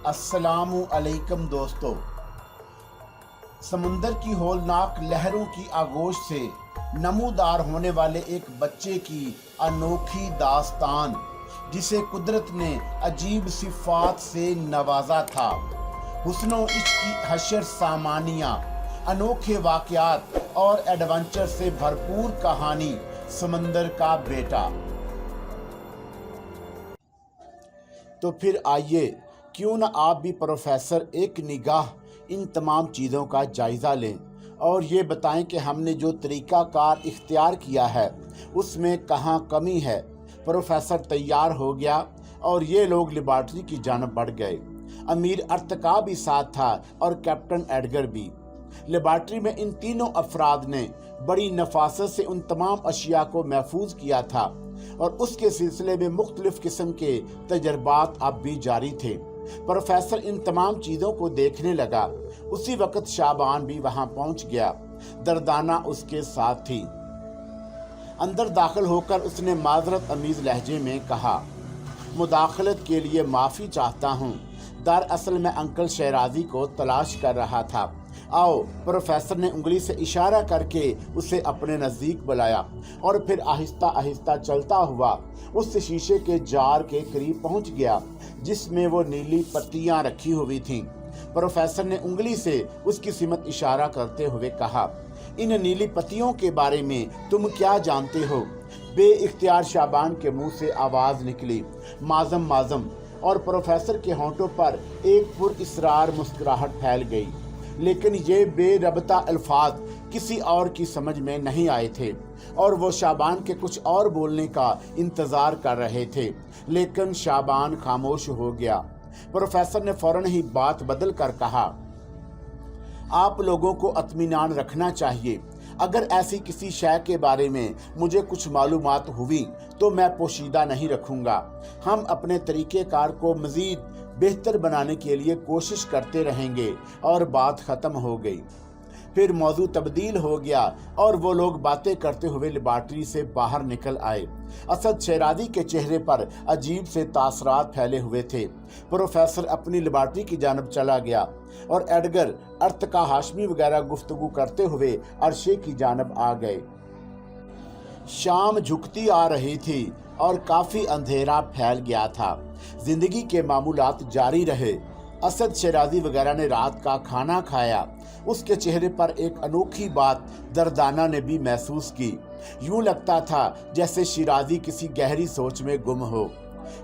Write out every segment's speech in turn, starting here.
अस्सलाम अलैकुम दोस्तों। समुंदर की होलनाक लहरों की आगोश से नमूदार होने वाले एक बच्चे की अनोखी दास्तान, जिसे कुदरत ने अजीब सिफात से नवाजा था। हुस्नो इश्क की हशर सामानियाँ, अनोखे वाक़यात और एडवेंचर से भरपूर कहानी समंदर का बेटा। तो फिर आइए, क्यों न आप भी प्रोफेसर एक निगाह इन तमाम चीज़ों का जायज़ा लें और ये बताएं कि हमने जो तरीक़ाकार इख्तियार किया है उसमें कहाँ कमी है। प्रोफेसर तैयार हो गया और ये लोग लेबॉर्ट्री की जानब बढ़ गए। अमीर अर्तका भी साथ था और कैप्टन एडगर भी। लेबॉर्ट्री में इन तीनों अफराद ने बड़ी नफासत से उन तमाम अशिया को महफूज किया था और उसके सिलसिले में मुख्तलिफ किस्म के तजर्बात अब भी जारी थे। प्रोफेसर इन तमाम चीज़ों को देखने लगा। उसी वक्त शाबान भी वहां पहुंच गया। दर्दाना उसके साथ थी। अंदर दाखिल होकर उसने माजरत अमीज लहजे में कहा, मुदाखलत के लिए माफ़ी चाहता हूँ। दरअसल मैं अंकल शहराजी को तलाश कर रहा था। आओ। प्रोफेसर ने उंगली से इशारा करके उसे अपने नज़दीक बुलाया और फिर आहिस्ता आहिस्ता चलता हुआ उस शीशे के जार के करीब पहुंच गया जिसमें वो नीली पत्तियां रखी हुई थीं। प्रोफेसर ने उंगली से उसकी सिमत इशारा करते हुए कहा, इन नीली पत्तियों के बारे में तुम क्या जानते हो? बेइख्तियार शाबान के मुंह से आवाज़ निकली, माज़म माज़म, और प्रोफेसर के होंठों पर एक पुरइसरार मुस्कुराहट फैल गई। लेकिन ये बेरबता अल्फाज किसी और की समझ में नहीं आए थे और वो शाबान के कुछ और बोलने का इंतज़ार कर रहे थे, लेकिन शाबान खामोश हो गया। प्रोफेसर ने फौरन ही बात बदल कर कहा, आप लोगों को इत्मीनान रखना चाहिए। अगर ऐसी किसी शय के बारे में मुझे कुछ मालूमात हुई तो मैं पोशीदा नहीं रखूँगा। हम अपने तरीक़ेकार को मज़ीद बेहतर बनाने के लिए कोशिश करते रहेंगे। और बात ख़त्म हो गई। फिर मौजू तब्दील हो गया और वो लोग बातें करते हुए लेबॉर्ट्री से बाहर निकल आए। असद शहराजी के चेहरे पर अजीब से तासरात फैले हुए थे। प्रोफेसर अपनी लेबॉर्ट्री की जानब चला गया और एडगर, अर्तका, हाशमी वगैरह गुफ्तगू करते हुए अरशे की जानब आ गए। शाम झुकती आ रही थी और काफ़ी अंधेरा फैल गया था। जिंदगी के मामूलात जारी रहे। असद शहराजी वगैरह ने रात का खाना खाया। उसके चेहरे पर एक अनोखी बात दर्दाना ने भी महसूस की। यूं लगता था जैसे शिराजी किसी गहरी सोच में गुम हो।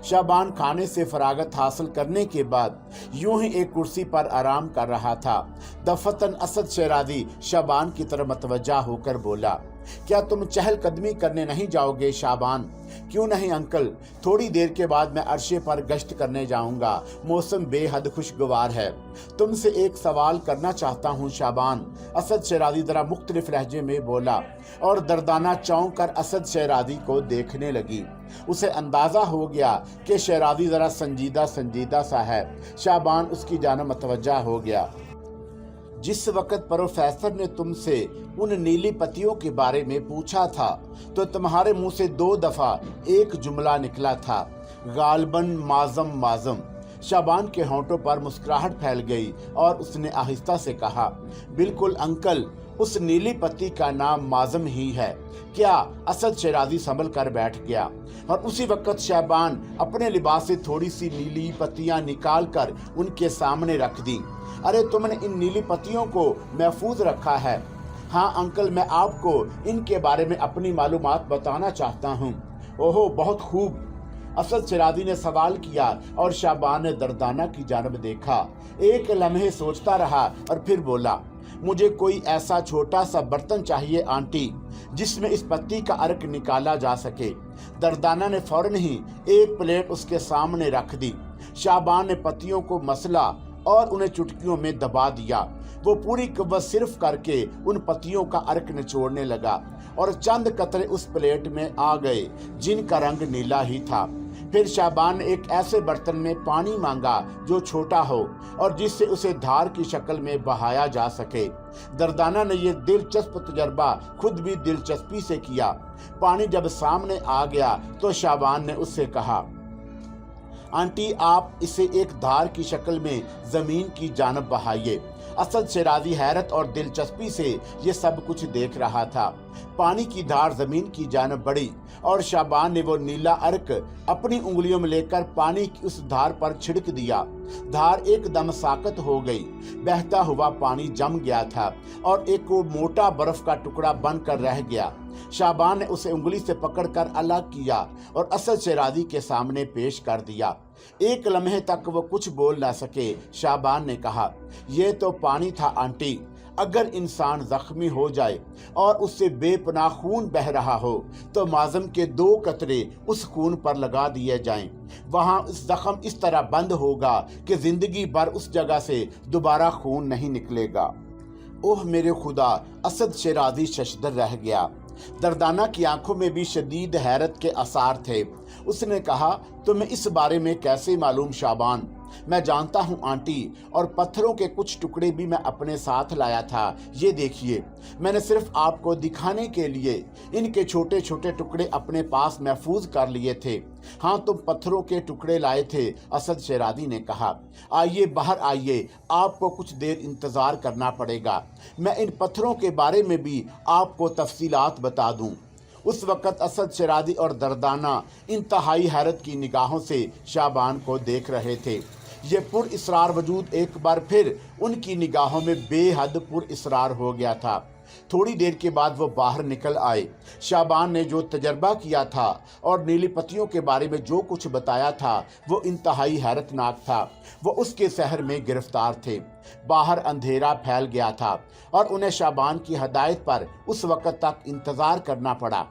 शाबान खाने से फरागत हासिल करने के बाद यूं ही एक कुर्सी पर आराम कर रहा था। दफतन असद शहराजी शाबान की तरफ मतवज्जा होकर बोला, क्या तुम चहलकदमी करने नहीं जाओगे शाबान? क्यों नहीं अंकल, थोड़ी देर के बाद मैं अरशे पर गश्त करने जाऊंगा। मौसम बेहद खुशगवार है। तुमसे एक सवाल करना चाहता हूँ शाबान, असद शहराजी जरा मुख्तलिफ लहजे में बोला और दर्दाना चौंक कर असद शहराजी को देखने लगी। उसे अंदाज़ा हो गया कि शहराजी ज़रा संजीदा संजीदा सा है। शाबान उसकी जानब मतवज्जा हो गया। जिस वक़्त प्रोफेसर ने तुमसे उन नीली पत्तियों के बारे में पूछा था तो तुम्हारे मुंह से 2 दफ़ा एक जुमला निकला था, गालबन माज़म माज़म। शाबान के होंठों पर मुस्कुराहट फैल गई और उसने आहिस्ता से कहा, बिल्कुल अंकल, उस नीली पत्ती का नाम माज़म ही है। क्या? असद शहराजी संभल कर बैठ गया और उसी वक्त शाबान अपने लिबास से थोड़ी सी नीली पत्तियां निकाल कर उनके सामने रख दी। अरे तुमने इन नीली पत्तियों को महफूज रखा है? हाँ अंकल, मैं आपको इनके बारे में अपनी मालूमात बताना चाहता हूँ। ओहो, बहुत खूब, असद शहराजी ने सवाल किया और शाबान ने दर्दाना की जानब देखा। एक लम्हे सोचता रहा और फिर बोला, मुझे कोई ऐसा छोटा सा बर्तन चाहिए आंटी जिसमें इस पत्ती का अर्क निकाला जा सके। दर्दाना ने फौरन ही एक प्लेट उसके सामने रख दी। शाबान ने पत्तियों को मसला और उन्हें चुटकियों में दबा दिया। वो पूरी कव्वत सिर्फ करके उन पत्तियों का अर्क निचोड़ने लगा और चंद कतरे उस प्लेट में आ गए जिनका रंग नीला ही था। फिर शाबान ने एक ऐसे बर्तन में पानी मांगा जो छोटा हो और जिससे उसे धार की शक्ल में बहाया जा सके। दर्दाना ने यह दिलचस्प तजर्बा खुद भी दिलचस्पी से किया। पानी जब सामने आ गया तो शाबान ने उससे कहा, आंटी आप इसे एक धार की शक्ल में जमीन की जानब बहाइए। असद शिराजी हैरत और दिलचस्पी से ये सब कुछ देख रहा था। पानी की धार जमीन की जानब बढ़ी और शाबान ने वो नीला अर्क अपनी उंगलियों में लेकर पानी की उस धार पर छिड़क दिया। धार एकदम साकत हो गई। बहता हुआ पानी जम गया था और एक वो मोटा बर्फ का टुकड़ा बनकर रह गया। शाबान ने उसे उंगली से पकड़कर अलग किया और असद शिराजी के सामने पेश कर दिया। एक लम्हे तक वो कुछ बोल ना सके। शाबान ने कहा, ये तो पानी था आंटी। अगर इंसान जख्मी हो जाए और उससे बेपनाह खून बह रहा हो तो माज़म के 2 कतरे उस खून पर लगा दिए जाएं। वहाँ उस जख्म इस तरह बंद होगा कि जिंदगी भर उस जगह से दोबारा खून नहीं निकलेगा। ओह मेरे खुदा, असद शिराजी शशदर रह गया। दर्दाना की आंखों में भी शदीद हैरत के आसार थे। उसने कहा, तुम्हें इस बारे में कैसे मालूम शाबान? मैं जानता हूँ आंटी, और पत्थरों के कुछ टुकड़े भी मैं अपने साथ लाया था। ये देखिए, मैंने सिर्फ आपको दिखाने के लिए इनके छोटे छोटे टुकड़े अपने पास महफूज कर लिए थे। हाँ, तुम पत्थरों के टुकड़े लाए थे, असद शिराजी ने कहा। आइए बाहर आइए, आपको कुछ देर इंतजार करना पड़ेगा। मैं इन पत्थरों के बारे में भी आपको तफसीलात बता दूं। उस वक़्त असद शिराजी और दर्दाना इंतहाई हैरत की निगाहों से शाबान को देख रहे थे। ये पुरइसरार वजूद एक बार फिर उनकी निगाहों में बेहद पुरइसरार हो गया था। थोड़ी देर के बाद वो बाहर निकल आए। शाबान ने जो तजर्बा किया था और नीली पत्तियों के बारे में जो कुछ बताया था वो इंतहाई हैरतनाक था। वो उसके शहर में गिरफ्तार थे। बाहर अंधेरा फैल गया था और उन्हें शाबान की हदायत पर उस वक़्त तक इंतज़ार करना पड़ा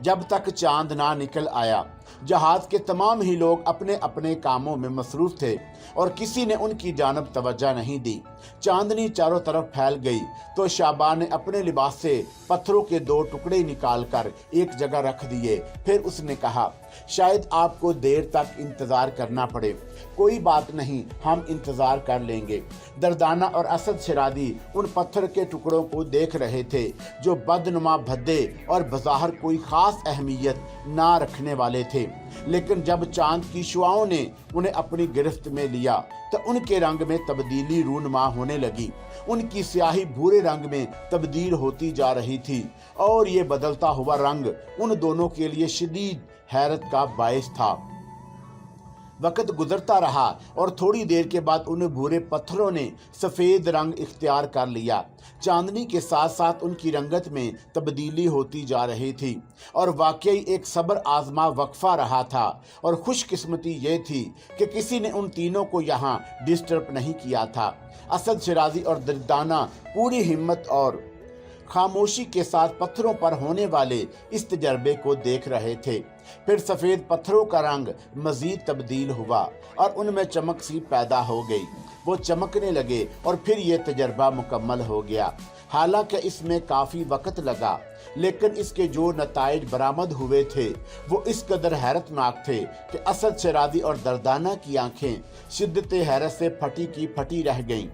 जब तक चांद ना निकल आया। जहाज के तमाम ही लोग अपने अपने कामों में मसरूफ थे और किसी ने उनकी जानब तवज्जो नहीं दी। चांदनी चारों तरफ फैल गई तो शाबान ने अपने लिबास से पत्थरों के 2 टुकड़े निकालकर एक जगह रख दिए। फिर उसने कहा, शायद आपको देर तक इंतजार करना पड़े। कोई बात नहीं, हम इंतजार कर लेंगे। दर्दाना और असद शिराजी उन पत्थर के टुकड़ों को देख रहे थे जो बदनुमा, भद्दे और बज़ाहिर कोई खास अहमियत ना रखने वाले थे। लेकिन जब चांद की शुआओं ने उन्हें अपनी गिरफ्त में लिया तो उनके रंग में तब्दीली रूनुमा होने लगी। उनकी स्याही भूरे रंग में तब्दील होती जा रही थी और ये बदलता हुआ रंग उन दोनों के लिए शदीद हैरत का बायस था। वक़्त गुजरता रहा और थोड़ी देर के बाद उन भूरे पत्थरों ने सफ़ेद रंग इख्तियार कर लिया। चांदनी के साथ साथ उनकी रंगत में तब्दीली होती जा रही थी और वाकई एक सब्र आजमा वक्फा रहा था। और खुशकिस्मती ये थी कि किसी ने उन तीनों को यहाँ डिस्टर्ब नहीं किया था। असद शिराजी और दर्दाना पूरी हिम्मत और खामोशी के साथ पत्थरों पर होने वाले इस तजर्बे को देख रहे थे। फिर सफ़ेद पत्थरों का रंग मज़ीद तब्दील हुआ और उनमें चमक सी पैदा हो गई। वो चमकने लगे और फिर ये तजर्बा मुकम्मल हो गया। हालांकि इसमें काफ़ी वक़्त लगा, लेकिन इसके जो नताइज बरामद हुए थे वो इस कदर हैरतनाक थे कि असद शिराजी और दर्दाना की आंखें शिद्दत हैरत से फटी की फटी रह गईं।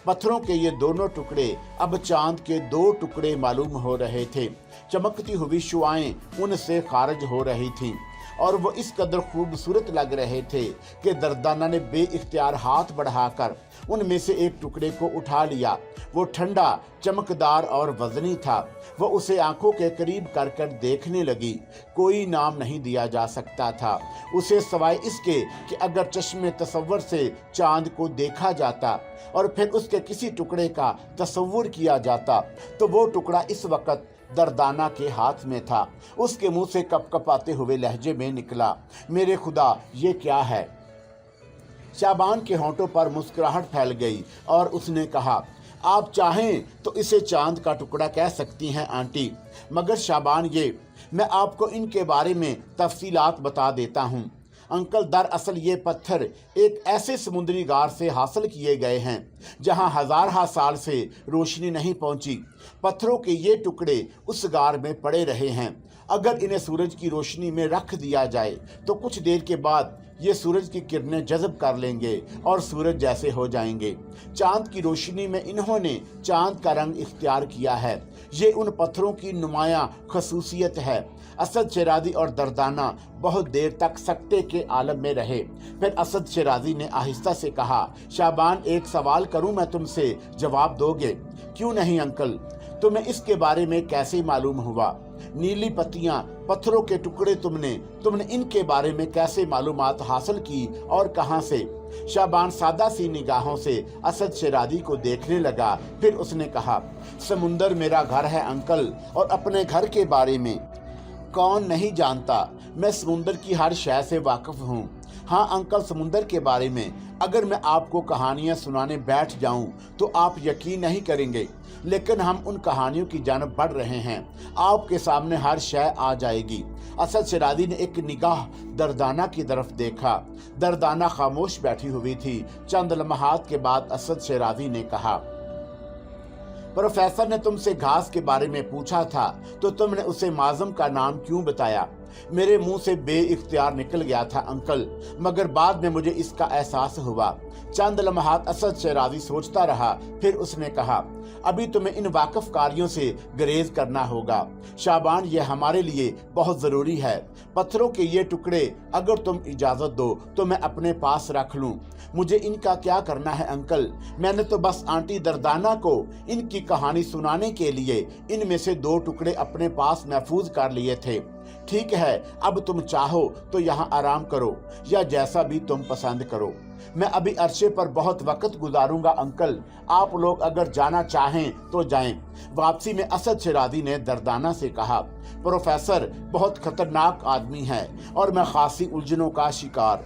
पत्थरों के ये दोनों टुकड़े अब चांद के 2 टुकड़े मालूम हो रहे थे। चमकती हुई शुआएं उनसे खारिज हो रही थीं और वो इस कदर खूबसूरत लग रहे थे कि दर्दाना ने बेइख्तियार हाथ बढ़ाकर उनमें से एक टुकड़े को उठा लिया। वो ठंडा, चमकदार और वजनी था। वो उसे आंखों के करीब कर कर देखने लगी। कोई नाम नहीं दिया जा सकता था उसे सिवाय इसके कि अगर चश्मे तसव्वुर से चांद को देखा जाता और फिर उसके किसी टुकड़े का तसव्वुर किया जाता तो वो टुकड़ा इस वक्त दर्दाना के हाथ में था। उसके मुंह से कपकपाते हुए लहजे में निकला, मेरे खुदा, ये क्या है? शाबान के होंठों पर मुस्कुराहट फैल गई और उसने कहा, आप चाहें तो इसे चांद का टुकड़ा कह सकती हैं आंटी, मगर शाबान ये मैं आपको इनके बारे में तफसीलात बता देता हूँ। अंकल, दरअसल ये पत्थर एक ऐसे समुद्री गार से हासिल किए गए हैं जहां हज़ार साल से रोशनी नहीं पहुंची। पत्थरों के ये टुकड़े उस गार में पड़े रहे हैं। अगर इन्हें सूरज की रोशनी में रख दिया जाए तो कुछ देर के बाद ये सूरज की किरणें जज़ब कर लेंगे और सूरज जैसे हो जाएंगे। चांद की रोशनी में इन्होंने चांद का रंग इख्तियार किया है। ये उन पत्थरों की नुमायां खसूसियत है। असद शिराज़ी और दर्दाना बहुत देर तक सकते के आलम में रहे। फिर असद शिराज़ी ने आहिस्ता से कहा, शाबान, एक सवाल करूं मैं तुमसे, जवाब दोगे? क्यों नहीं अंकल। तुम्हें इसके बारे में कैसे मालूम हुआ? नीली पत्तियां, पत्थरों के टुकड़े, तुमने इनके बारे में कैसे मालूमात हासिल की और कहां से? शाबान सादा सी निगाहों से असद शिराज़ी को देखने लगा। फिर उसने कहा, समुंदर मेरा घर है अंकल, और अपने घर के बारे में कौन नहीं जानता। मैं समुंदर की हर शय से वाकिफ हूँ। हाँ अंकल, समुंदर के बारे में अगर मैं आपको कहानियाँ सुनाने बैठ जाऊँ तो आप यकीन नहीं करेंगे, लेकिन हम उन कहानियों की जानब बढ़ रहे हैं। आपके सामने हर शय आ जाएगी। असद शिराज़ी ने एक निगाह दर्दाना की तरफ देखा। दर्दाना खामोश बैठी हुई थी। चंद लम्हात के बाद असद शिराज़ी ने कहा, प्रोफेसर ने तुमसे घास के बारे में पूछा था तो तुमने उसे माज़म का नाम क्यों बताया? मेरे मुंह से बे-इख्तियार निकल गया था अंकल, मगर बाद में मुझे इसका एहसास हुआ। चंद लम्हात असद शिराज़ी सोचता रहा। फिर उसने कहा, अभी तुम्हें इन वाकफकारियों से गुरेज करना होगा शाबान, ये हमारे लिए बहुत ज़रूरी है। पत्थरों के ये टुकड़े अगर तुम इजाज़त दो तो मैं अपने पास रख लूँ। मुझे इनका क्या करना है अंकल? मैंने तो बस आंटी दर्दाना को इनकी कहानी सुनाने के लिए इनमें से 2 टुकड़े अपने पास महफूज कर लिए थे। ठीक है, अब तुम चाहो तो यहाँ आराम करो या जैसा भी तुम पसंद करो। मैं अभी अरशे पर बहुत वक्त गुजारूंगा अंकल, आप लोग अगर जाना चाहें तो जाएं। वापसी में असद शिराज़ी ने दर्दाना से कहा, प्रोफेसर बहुत खतरनाक आदमी है और मैं खासी उलझनों का शिकार।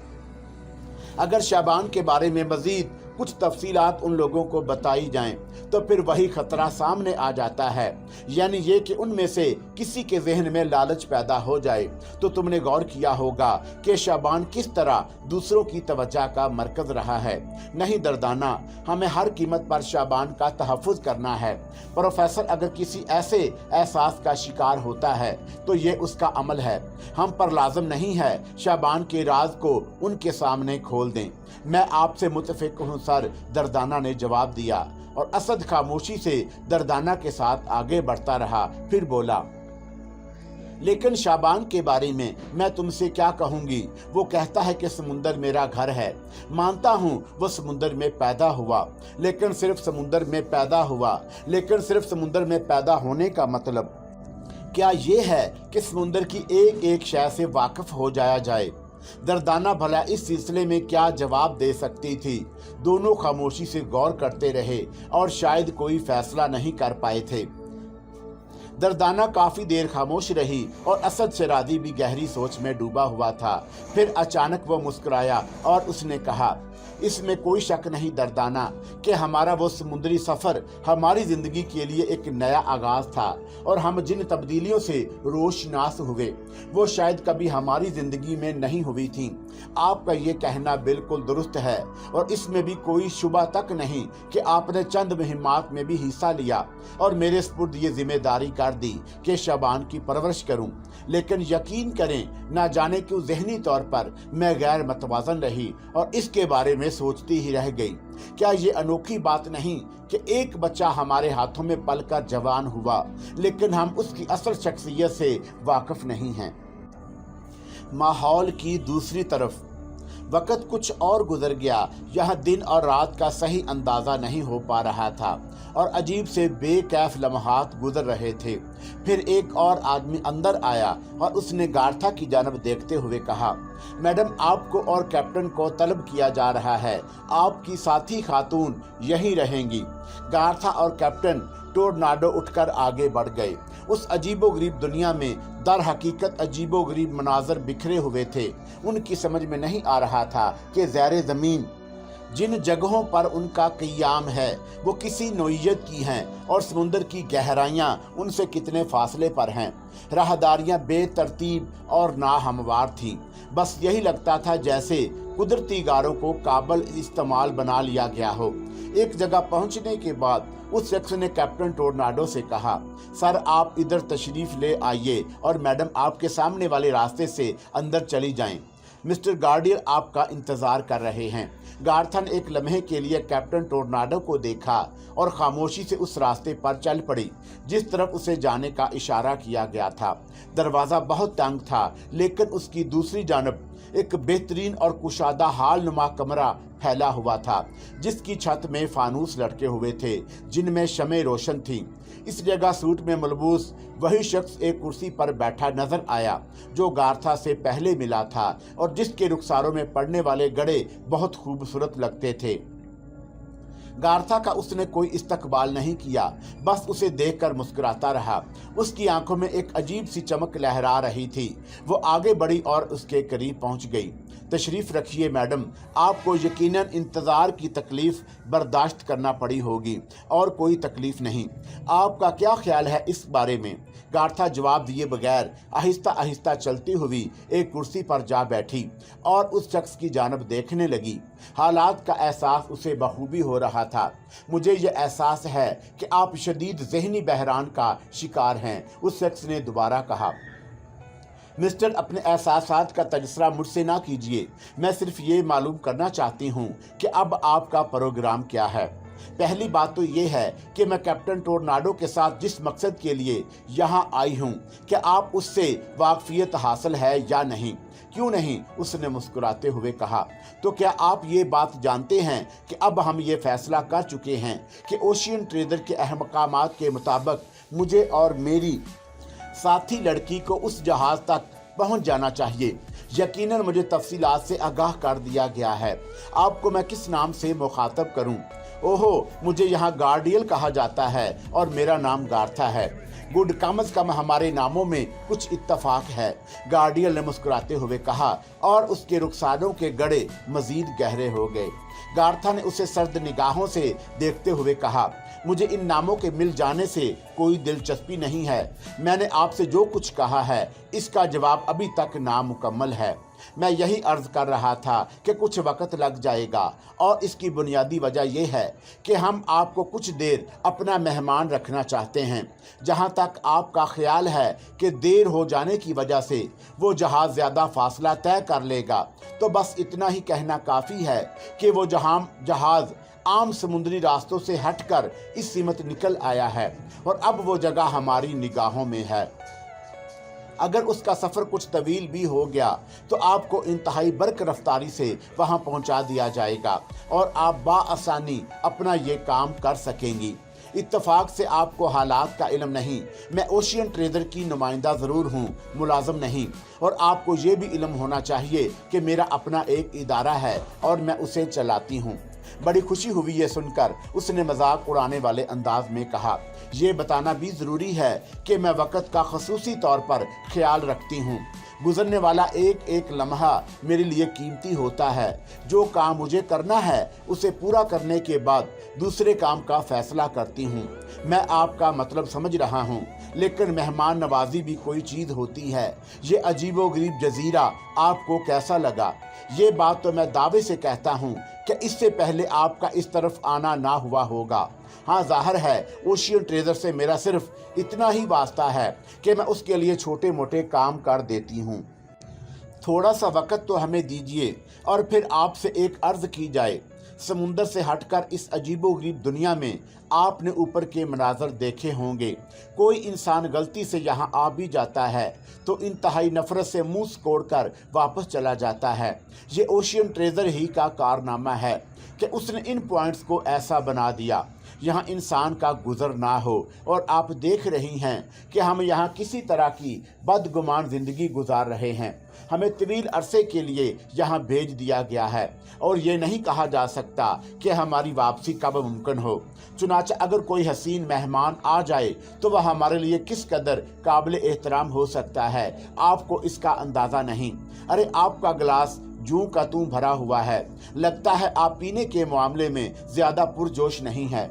अगर शाबान के बारे में मजीद कुछ तफसीलात उन लोगों को बताई जाएं तो फिर वही खतरा सामने आ जाता है, यानी ये कि उनमें से किसी के जहन में लालच पैदा हो जाए। तो तुमने गौर किया होगा कि शाबान किस तरह दूसरों की तवज्जो का मरकज रहा है। नहीं दर्दाना, हमें हर कीमत पर शाबान का तहफ़्फ़ुज़ करना है। प्रोफेसर अगर किसी ऐसे एहसास का शिकार होता है तो ये उसका अमल है। हम पर लाजम नहीं है शाबान के राज को उनके सामने खोल दें। मैं आपसे मुतफिक हूँ सर, दर्दाना ने जवाब दिया, और असद खामोशी से दर्दाना के साथ आगे बढ़ता रहा। फिर बोला, लेकिन शाबान के बारे में मैं तुमसे क्या कहूँगी? वो कहता है कि समुंदर मेरा घर है। मानता हूँ वो समुंदर में पैदा हुआ, लेकिन सिर्फ समुंदर में पैदा होने का मतलब क्या ये है कि समुंदर की एक एक शय से वाकिफ हो जाया जाए? दर्दाना भला इस सिलसिले में क्या जवाब दे सकती थी? दोनों खामोशी से गौर करते रहे और शायद कोई फैसला नहीं कर पाए थे। दर्दाना काफी देर खामोश रही और असद शिराज़ी भी गहरी सोच में डूबा हुआ था। फिर अचानक वो मुस्कुराया और उसने कहा, इसमें कोई शक नहीं दर्दाना कि हमारा वो समुद्री सफ़र हमारी ज़िंदगी के लिए एक नया आगाज़ था, और हम जिन तब्दीलियों से रोशनास हुए वो शायद कभी हमारी ज़िंदगी में नहीं हुई थी। आपका ये कहना बिल्कुल दुरुस्त है, और इसमें भी कोई शुबा तक नहीं कि आपने चंद मुहिमात में भी हिस्सा लिया और मेरे स्पुर्द ये जिम्मेदारी कर दी कि शाबान की परवरिश करूं। लेकिन यकीन करें, ना जाने क्यों ज़हनी तौर पर मैं गैर मतवाज़न रही और इसके बारे में सोचती ही रह गई। क्या ये अनोखी बात नहीं कि एक बच्चा हमारे हाथों में पलकर जवान हुआ, लेकिन हम उसकी असल शख्सियत से वाकिफ नहीं हैं। माहौल की दूसरी तरफ वक़्त कुछ और गुजर गया। यह दिन और रात का सही अंदाज़ा नहीं हो पा रहा था और अजीब से बेकैफ लम्हात गुजर रहे थे। फिर एक और आदमी अंदर आया और उसने गार्था की जानब देखते हुए कहा, मैडम, आपको और कैप्टन को तलब किया जा रहा है। आपकी साथी खातून यहीं रहेंगी। गार्था और कैप्टन टोर्नाडो उठकर आगे बढ़ गए। उस अजीबोगरीब दुनिया में दर हकीकत अजीबोगरीब मनाजर बिखरे हुए थे। उनकी समझ में नहीं आ रहा था कि ज़ैरे ज़मीन जिन जगहों पर उनका क़याम है वो किसी नौइयत की हैं और समुंदर की गहराइयाँ उनसे कितने फासले पर हैं। राहदारियाँ बेतरतीब और नाहमवार थीं। बस यही लगता था जैसे कुदरती गारों को काबिल इस्तेमाल बना लिया गया हो। एक जगह पहुंचने के बाद उस शख्स ने कैप्टन टोर्नाडो से कहा, सर आप इधर तशरीफ़ ले आइए और मैडम आपके सामने वाले रास्ते से अंदर चली जाएं। मिस्टर गार्डियल आपका इंतजार कर रहे हैं। गार्था ने एक लम्हे के लिए कैप्टन टोर्नाडो को देखा और खामोशी से उस रास्ते पर चल पड़ी जिस तरफ उसे जाने का इशारा किया गया था। दरवाजा बहुत तंग था, लेकिन उसकी दूसरी जानब एक बेहतरीन और कुशादा हाल नुमा कमरा फैला हुआ था, जिसकी छत में फानूस लटके हुए थे जिनमें शमें रोशन थीं। इस जगह सूट में मलबूस वही शख्स एक कुर्सी पर बैठा नजर आया जो गार्था से पहले मिला था और जिसके रुखसारों में पड़ने वाले गड़े बहुत खूबसूरत लगते थे। गार्था का उसने कोई इस्तकबाल नहीं किया, बस उसे देखकर मुस्कुराता रहा। उसकी आंखों में एक अजीब सी चमक लहरा रही थी। वो आगे बढ़ी और उसके करीब पहुंच गई। तशरीफ रखिए मैडम, आपको यकीनन इंतज़ार की तकलीफ बर्दाश्त करना पड़ी होगी और कोई तकलीफ नहीं। आपका क्या ख्याल है इस बारे में? गार्था जवाब दिए बगैर आहिस्ता आहिस्ता चलती हुई एक कुर्सी पर जा बैठी और उस शख्स की जानब देखने लगी। हालात का एहसास उसे बखूबी हो रहा था। मुझे यह एहसास है कि आप शदीद ज़हनी बहरान का शिकार हैं, उस शख्स ने दोबारा कहा। मिस्टर, अपने एहसासात का तजस्सा मुझसे ना कीजिए। मैं सिर्फ ये मालूम करना चाहती हूँ कि अब आपका प्रोग्राम क्या है। पहली बात तो ये है कि मैं कैप्टन टोर्नाडो के साथ जिस मकसद के लिए यहाँ आई हूँ, क्या आप उससे वाकफियत हासिल है या नहीं? क्यों नहीं? उसने मुस्कुराते हुए कहा। तो क्या आप ये बात जानते हैं कि अब हम ये फैसला कर चुके हैं कि ओशियन ट्रेडर के अहकामात के मुताबिक मुझे और मेरी साथी लड़की को उस जहाज तक पहुंच जाना चाहिए। यकीनन मुझे तफसीलात से आगाह कर दिया गया है। आपको मैं किस नाम से मुखातब करूं? ओहो, मुझे यहाँ गार्डियल कहा जाता है और मेरा नाम गार्था है। गुड, कम से कम हमारे नामों में कुछ इत्तफाक है, गार्डियल ने मुस्कुराते हुए कहा और उसके रुखसारों के गड़े मजीद गहरे हो गए। गार्था ने उसे सर्द निगाहों से देखते हुए कहा, मुझे इन नामों के मिल जाने से कोई दिलचस्पी नहीं है। मैंने आपसे जो कुछ कहा है इसका जवाब अभी तक नामुकम्मल है। मैं यही अर्ज कर रहा था कि कुछ वक्त लग जाएगा और इसकी बुनियादी वजह यह है कि हम आपको कुछ देर अपना मेहमान रखना चाहते हैं। जहां तक आपका ख्याल है कि देर हो जाने की वजह से वो जहाज़ ज़्यादा फासला तय कर लेगा, तो बस इतना ही कहना काफ़ी है कि वो जहाज़ आम समुद्री रास्तों से हटकर इस सीमत निकल आया है और अब वो जगह हमारी निगाहों में है। अगर उसका सफ़र कुछ तवील भी हो गया तो आपको इंतहाई बर्क रफ्तारी से वहां पहुंचा दिया जाएगा और आप बाआसानी अपना ये काम कर सकेंगी। इत्तफाक से आपको हालात का इल्म नहीं, मैं ओशियन ट्रेडर की नुमाइंदा ज़रूर हूँ, मुलाजम नहीं। और आपको ये भी इल्म होना चाहिए कि मेरा अपना एक इदारा है और मैं उसे चलाती हूँ। बड़ी खुशी हुई ये सुनकर, उसने मजाक उड़ाने वाले अंदाज में कहा। ये बताना भी ज़रूरी है कि मैं वक़्त का ख़ुसूसी तौर पर ख्याल रखती हूँ। गुजरने वाला एक एक लम्हा मेरे लिए कीमती होता है। जो काम मुझे करना है उसे पूरा करने के बाद दूसरे काम का फैसला करती हूँ। मैं आपका मतलब समझ रहा हूँ, लेकिन मेहमान नवाजी भी कोई चीज़ होती है। ये अजीबोगरीब जजीरा आपको कैसा लगा? ये बात तो मैं दावे से कहता हूँ कि इससे पहले आपका इस तरफ आना ना हुआ होगा। हाँ, जाहिर है ओशियन ट्रेडर से मेरा सिर्फ इतना ही वास्ता है कि मैं उसके लिए छोटे मोटे काम कर देती हूँ। थोड़ा सा वक़्त तो हमें दीजिए और फिर आपसे एक अर्ज़ की जाए। समुंदर से हटकर इस अजीबोगरीब दुनिया में आपने ऊपर के मनाजर देखे होंगे। कोई इंसान गलती से यहाँ आ भी जाता है तो इंतहाई नफरत से मुंह सिकोड़कर वापस चला जाता है। ये ओशियन ट्रेडर ही का कारनामा है कि उसने इन पॉइंट्स को ऐसा बना दिया यहाँ इंसान का गुजर ना हो। और आप देख रही हैं कि हम यहाँ किसी तरह की बदगुमान ज़िंदगी गुजार रहे हैं। हमें तवील अरसे के लिए यहाँ भेज दिया गया है और ये नहीं कहा जा सकता कि हमारी वापसी कब मुमकिन हो। चुनांचे अगर कोई हसीन मेहमान आ जाए तो वह हमारे लिए किस कदर काबिल एहतराम हो सकता है, आपको इसका अंदाज़ा नहीं। अरे, आपका गिलास जूं का तूं भरा हुआ है। लगता है आप पीने के मामले में ज़्यादा पुरजोश नहीं है।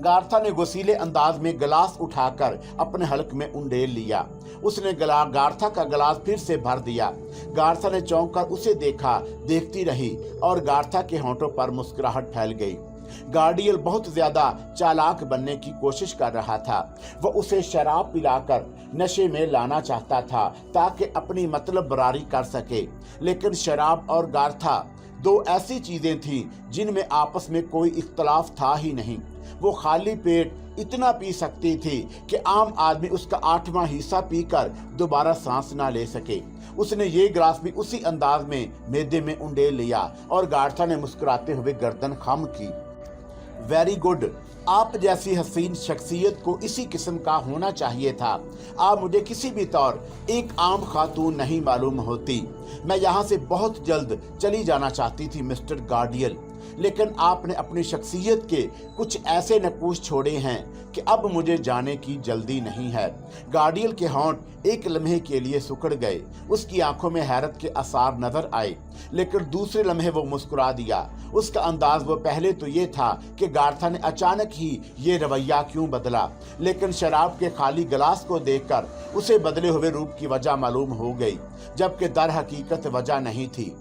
गार्था ने गुस्सीले अंदाज में गिलास उठाकर अपने हलक में उंडेल लिया। उसने गार्था का गिलास फिर से भर दिया। गार्था ने चौंक कर उसे देखती रही और गार्था के होंठों पर मुस्कुराहट फैल गई। गार्डियल बहुत ज्यादा चालाक बनने की कोशिश कर रहा था। वह उसे शराब पिलाकर नशे में लाना चाहता था ताकि अपनी मतलब बरारी कर सके, लेकिन शराब और गार्था दो ऐसी चीजें थीं जिनमें आपस में कोई इख्तलाफ था ही नहीं। वो खाली पेट इतना पी सकती थी कि आम आदमी उसका 8वां हिस्सा पीकर दोबारा सांस ना ले सके। उसने ये ग्लास भी उसी अंदाज में मैदे में उंडेल लिया और गार्था ने मुस्कुराते हुए गर्दन खम की। वेरी गुड, आप जैसी हसीन शख्सियत को इसी किस्म का होना चाहिए था। आप मुझे किसी भी तौर एक आम खातून नहीं मालूम होती। मैं यहाँ से बहुत जल्द चली जाना चाहती थी मिस्टर गार्डियल, लेकिन आपने अपनी शख्सियत के कुछ ऐसे नकूश छोड़े हैं कि अब मुझे जाने की जल्दी नहीं है। गार्डियल के होंठ एक लम्हे के लिए सिकुड़ गए। उसकी आंखों में हैरत के आसार नजर आए, लेकिन दूसरे लम्हे वो मुस्कुरा दिया। उसका अंदाज वो पहले तो ये था कि गार्था ने अचानक ही ये रवैया क्यों बदला, लेकिन शराब के खाली गिलास को देखकर उसे बदले हुए रूप की वजह मालूम हो गई, जबकि दर हकीकत वजह नहीं थी।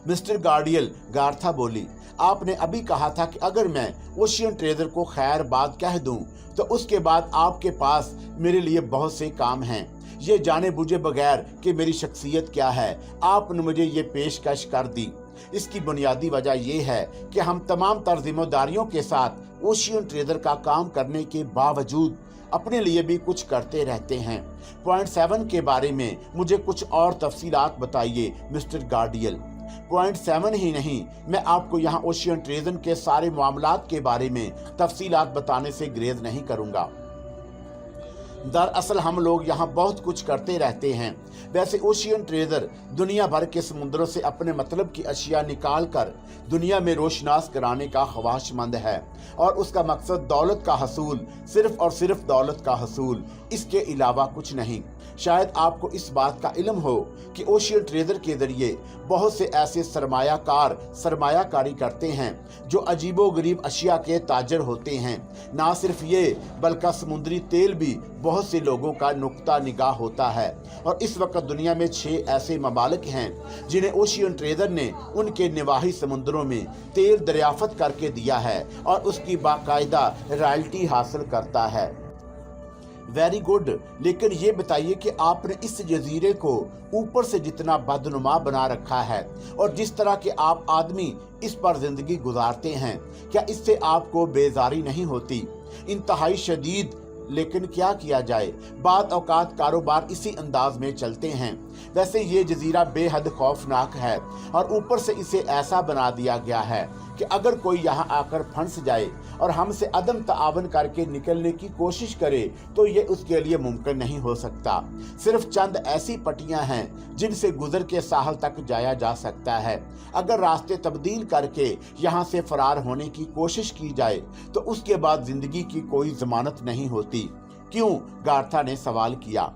मिस्टर गार्डियल, गार्था बोली, आपने अभी कहा था कि अगर मैं ओशियन ट्रेडर को खैर बात कह दूं तो उसके बाद आपके पास मेरे लिए बहुत से काम हैं। ये जाने बुझे बगैर कि मेरी शख्सियत क्या है, आपने मुझे ये पेशकश कर दी। इसकी बुनियादी वजह यह है कि हम तमाम तर जिम्मेदारियों के साथ ओशियन ट्रेडर का काम करने के बावजूद अपने लिए भी कुछ करते रहते हैं। पॉइंट 7 के बारे में मुझे कुछ और तफसीलात बताइए मिस्टर गार्डियल। पॉइंट 7 ही नहीं, मैं आपको यहाँ ओशियन ट्रेडर के सारे मामलात के बारे में तफसीलात बताने से ग्रेज नहीं करूँगा। दरअसल हम लोग यहाँ बहुत कुछ करते रहते हैं। वैसे ओशियन ट्रेडर दुनिया भर के समुद्रों से अपने मतलब की अशिया निकाल कर दुनिया में रोशनास कराने का ख्वाहिशमंद है, और उसका मकसद दौलत का हसूल, सिर्फ और सिर्फ दौलत का हसूल, इसके अलावा कुछ नहीं। शायद आपको इस बात का इल्म हो कि ओशियन ट्रेडर के जरिए बहुत से ऐसे सरमायाकार सरमायाकारी करते हैं जो अजीबोगरीब अशिया के ताजर होते हैं। ना सिर्फ ये, बल्कि समुद्री तेल भी बहुत से लोगों का नुक्ता निगाह होता है, और इस वक्त दुनिया में 6 ऐसे ममालिक हैं जिन्हें ओशियन ट्रेडर ने उनके निवाही समुद्रों में तेल दरियाफ्त करके दिया है और उसकी बाकायदा रॉयल्टी हासिल करता है। वेरी गुड, लेकिन ये बताइए कि आपने इस जजीरे को ऊपर से जितना बदनुमा बना रखा है और जिस तरह के आप आदमी इस पर जिंदगी गुजारते हैं, क्या इससे आपको बेजारी नहीं होती? इंतहाई शदीद, लेकिन क्या किया जाए, बाद औकात कारोबार इसी अंदाज में चलते हैं। वैसे ये जजीरा बेहद खौफनाक है और ऊपर से इसे ऐसा बना दिया गया है कि अगर कोई यहाँ आकर फंस जाए और हमसे अदम तावन करके निकलने की कोशिश करे तो ये उसके लिए मुमकिन नहीं हो सकता। सिर्फ चंद ऐसी पट्टियां हैं जिनसे गुजर के साहल तक जाया जा सकता है। अगर रास्ते तब्दील करके यहाँ से फरार होने की कोशिश की जाए तो उसके बाद जिंदगी की कोई जमानत नहीं होती। क्यों? गार्था ने सवाल किया।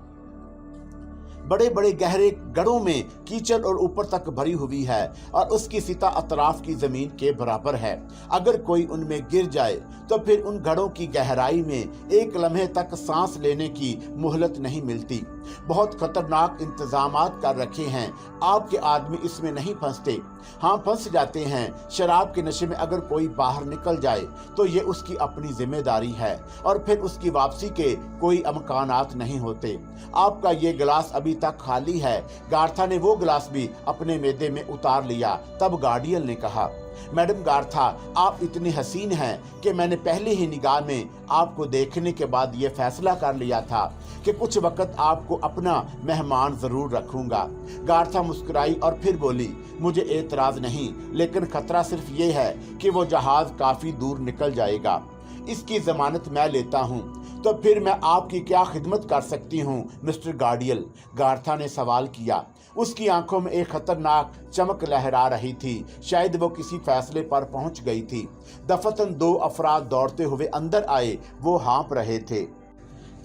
बड़े बड़े गहरे गढ़ों में कीचड़ और ऊपर तक भरी हुई है और उसकी सतह अतराफ की जमीन के बराबर है। अगर कोई उनमें गिर जाए तो फिर उन गढ़ों की गहराई में एक लम्हे तक सांस लेने की मोहलत नहीं मिलती। बहुत खतरनाक इंतजामात कर रखे हैं। आपके आदमी इसमें नहीं फंसते। हाँ, फंस जाते हैं। शराब के नशे में अगर कोई बाहर निकल जाए तो ये उसकी अपनी जिम्मेदारी है और फिर उसकी वापसी के कोई अमकानात नहीं होते। आपका ये गिलास अभी तक खाली है। गार्था ने वो गिलास भी अपने मैदे में उतार लिया। तब गार्डियल ने कहा, मैडम गार्था, आप इतनी हसीन हैं कि मैंने पहले ही निगाह में आपको देखने के बाद ये फैसला कर लिया था कि कुछ वक्त आपको अपना मेहमान जरूर रखूंगा। गार्था मुस्कुराई और फिर बोली, मुझे एतराज नहीं, लेकिन खतरा सिर्फ ये है कि वो जहाज काफी दूर निकल जाएगा। इसकी जमानत मैं लेता हूँ। तो फिर मैं आपकी क्या खिदमत कर सकती हूँ मिस्टर गार्डियल? गार्था ने सवाल किया। उसकी आंखों में एक खतरनाक चमक लहरा रही थी। शायद वो किसी फैसले पर पहुंच गई थी। दफतन 2 अफराद दौड़ते हुए अंदर आए। वो हाँप रहे थे।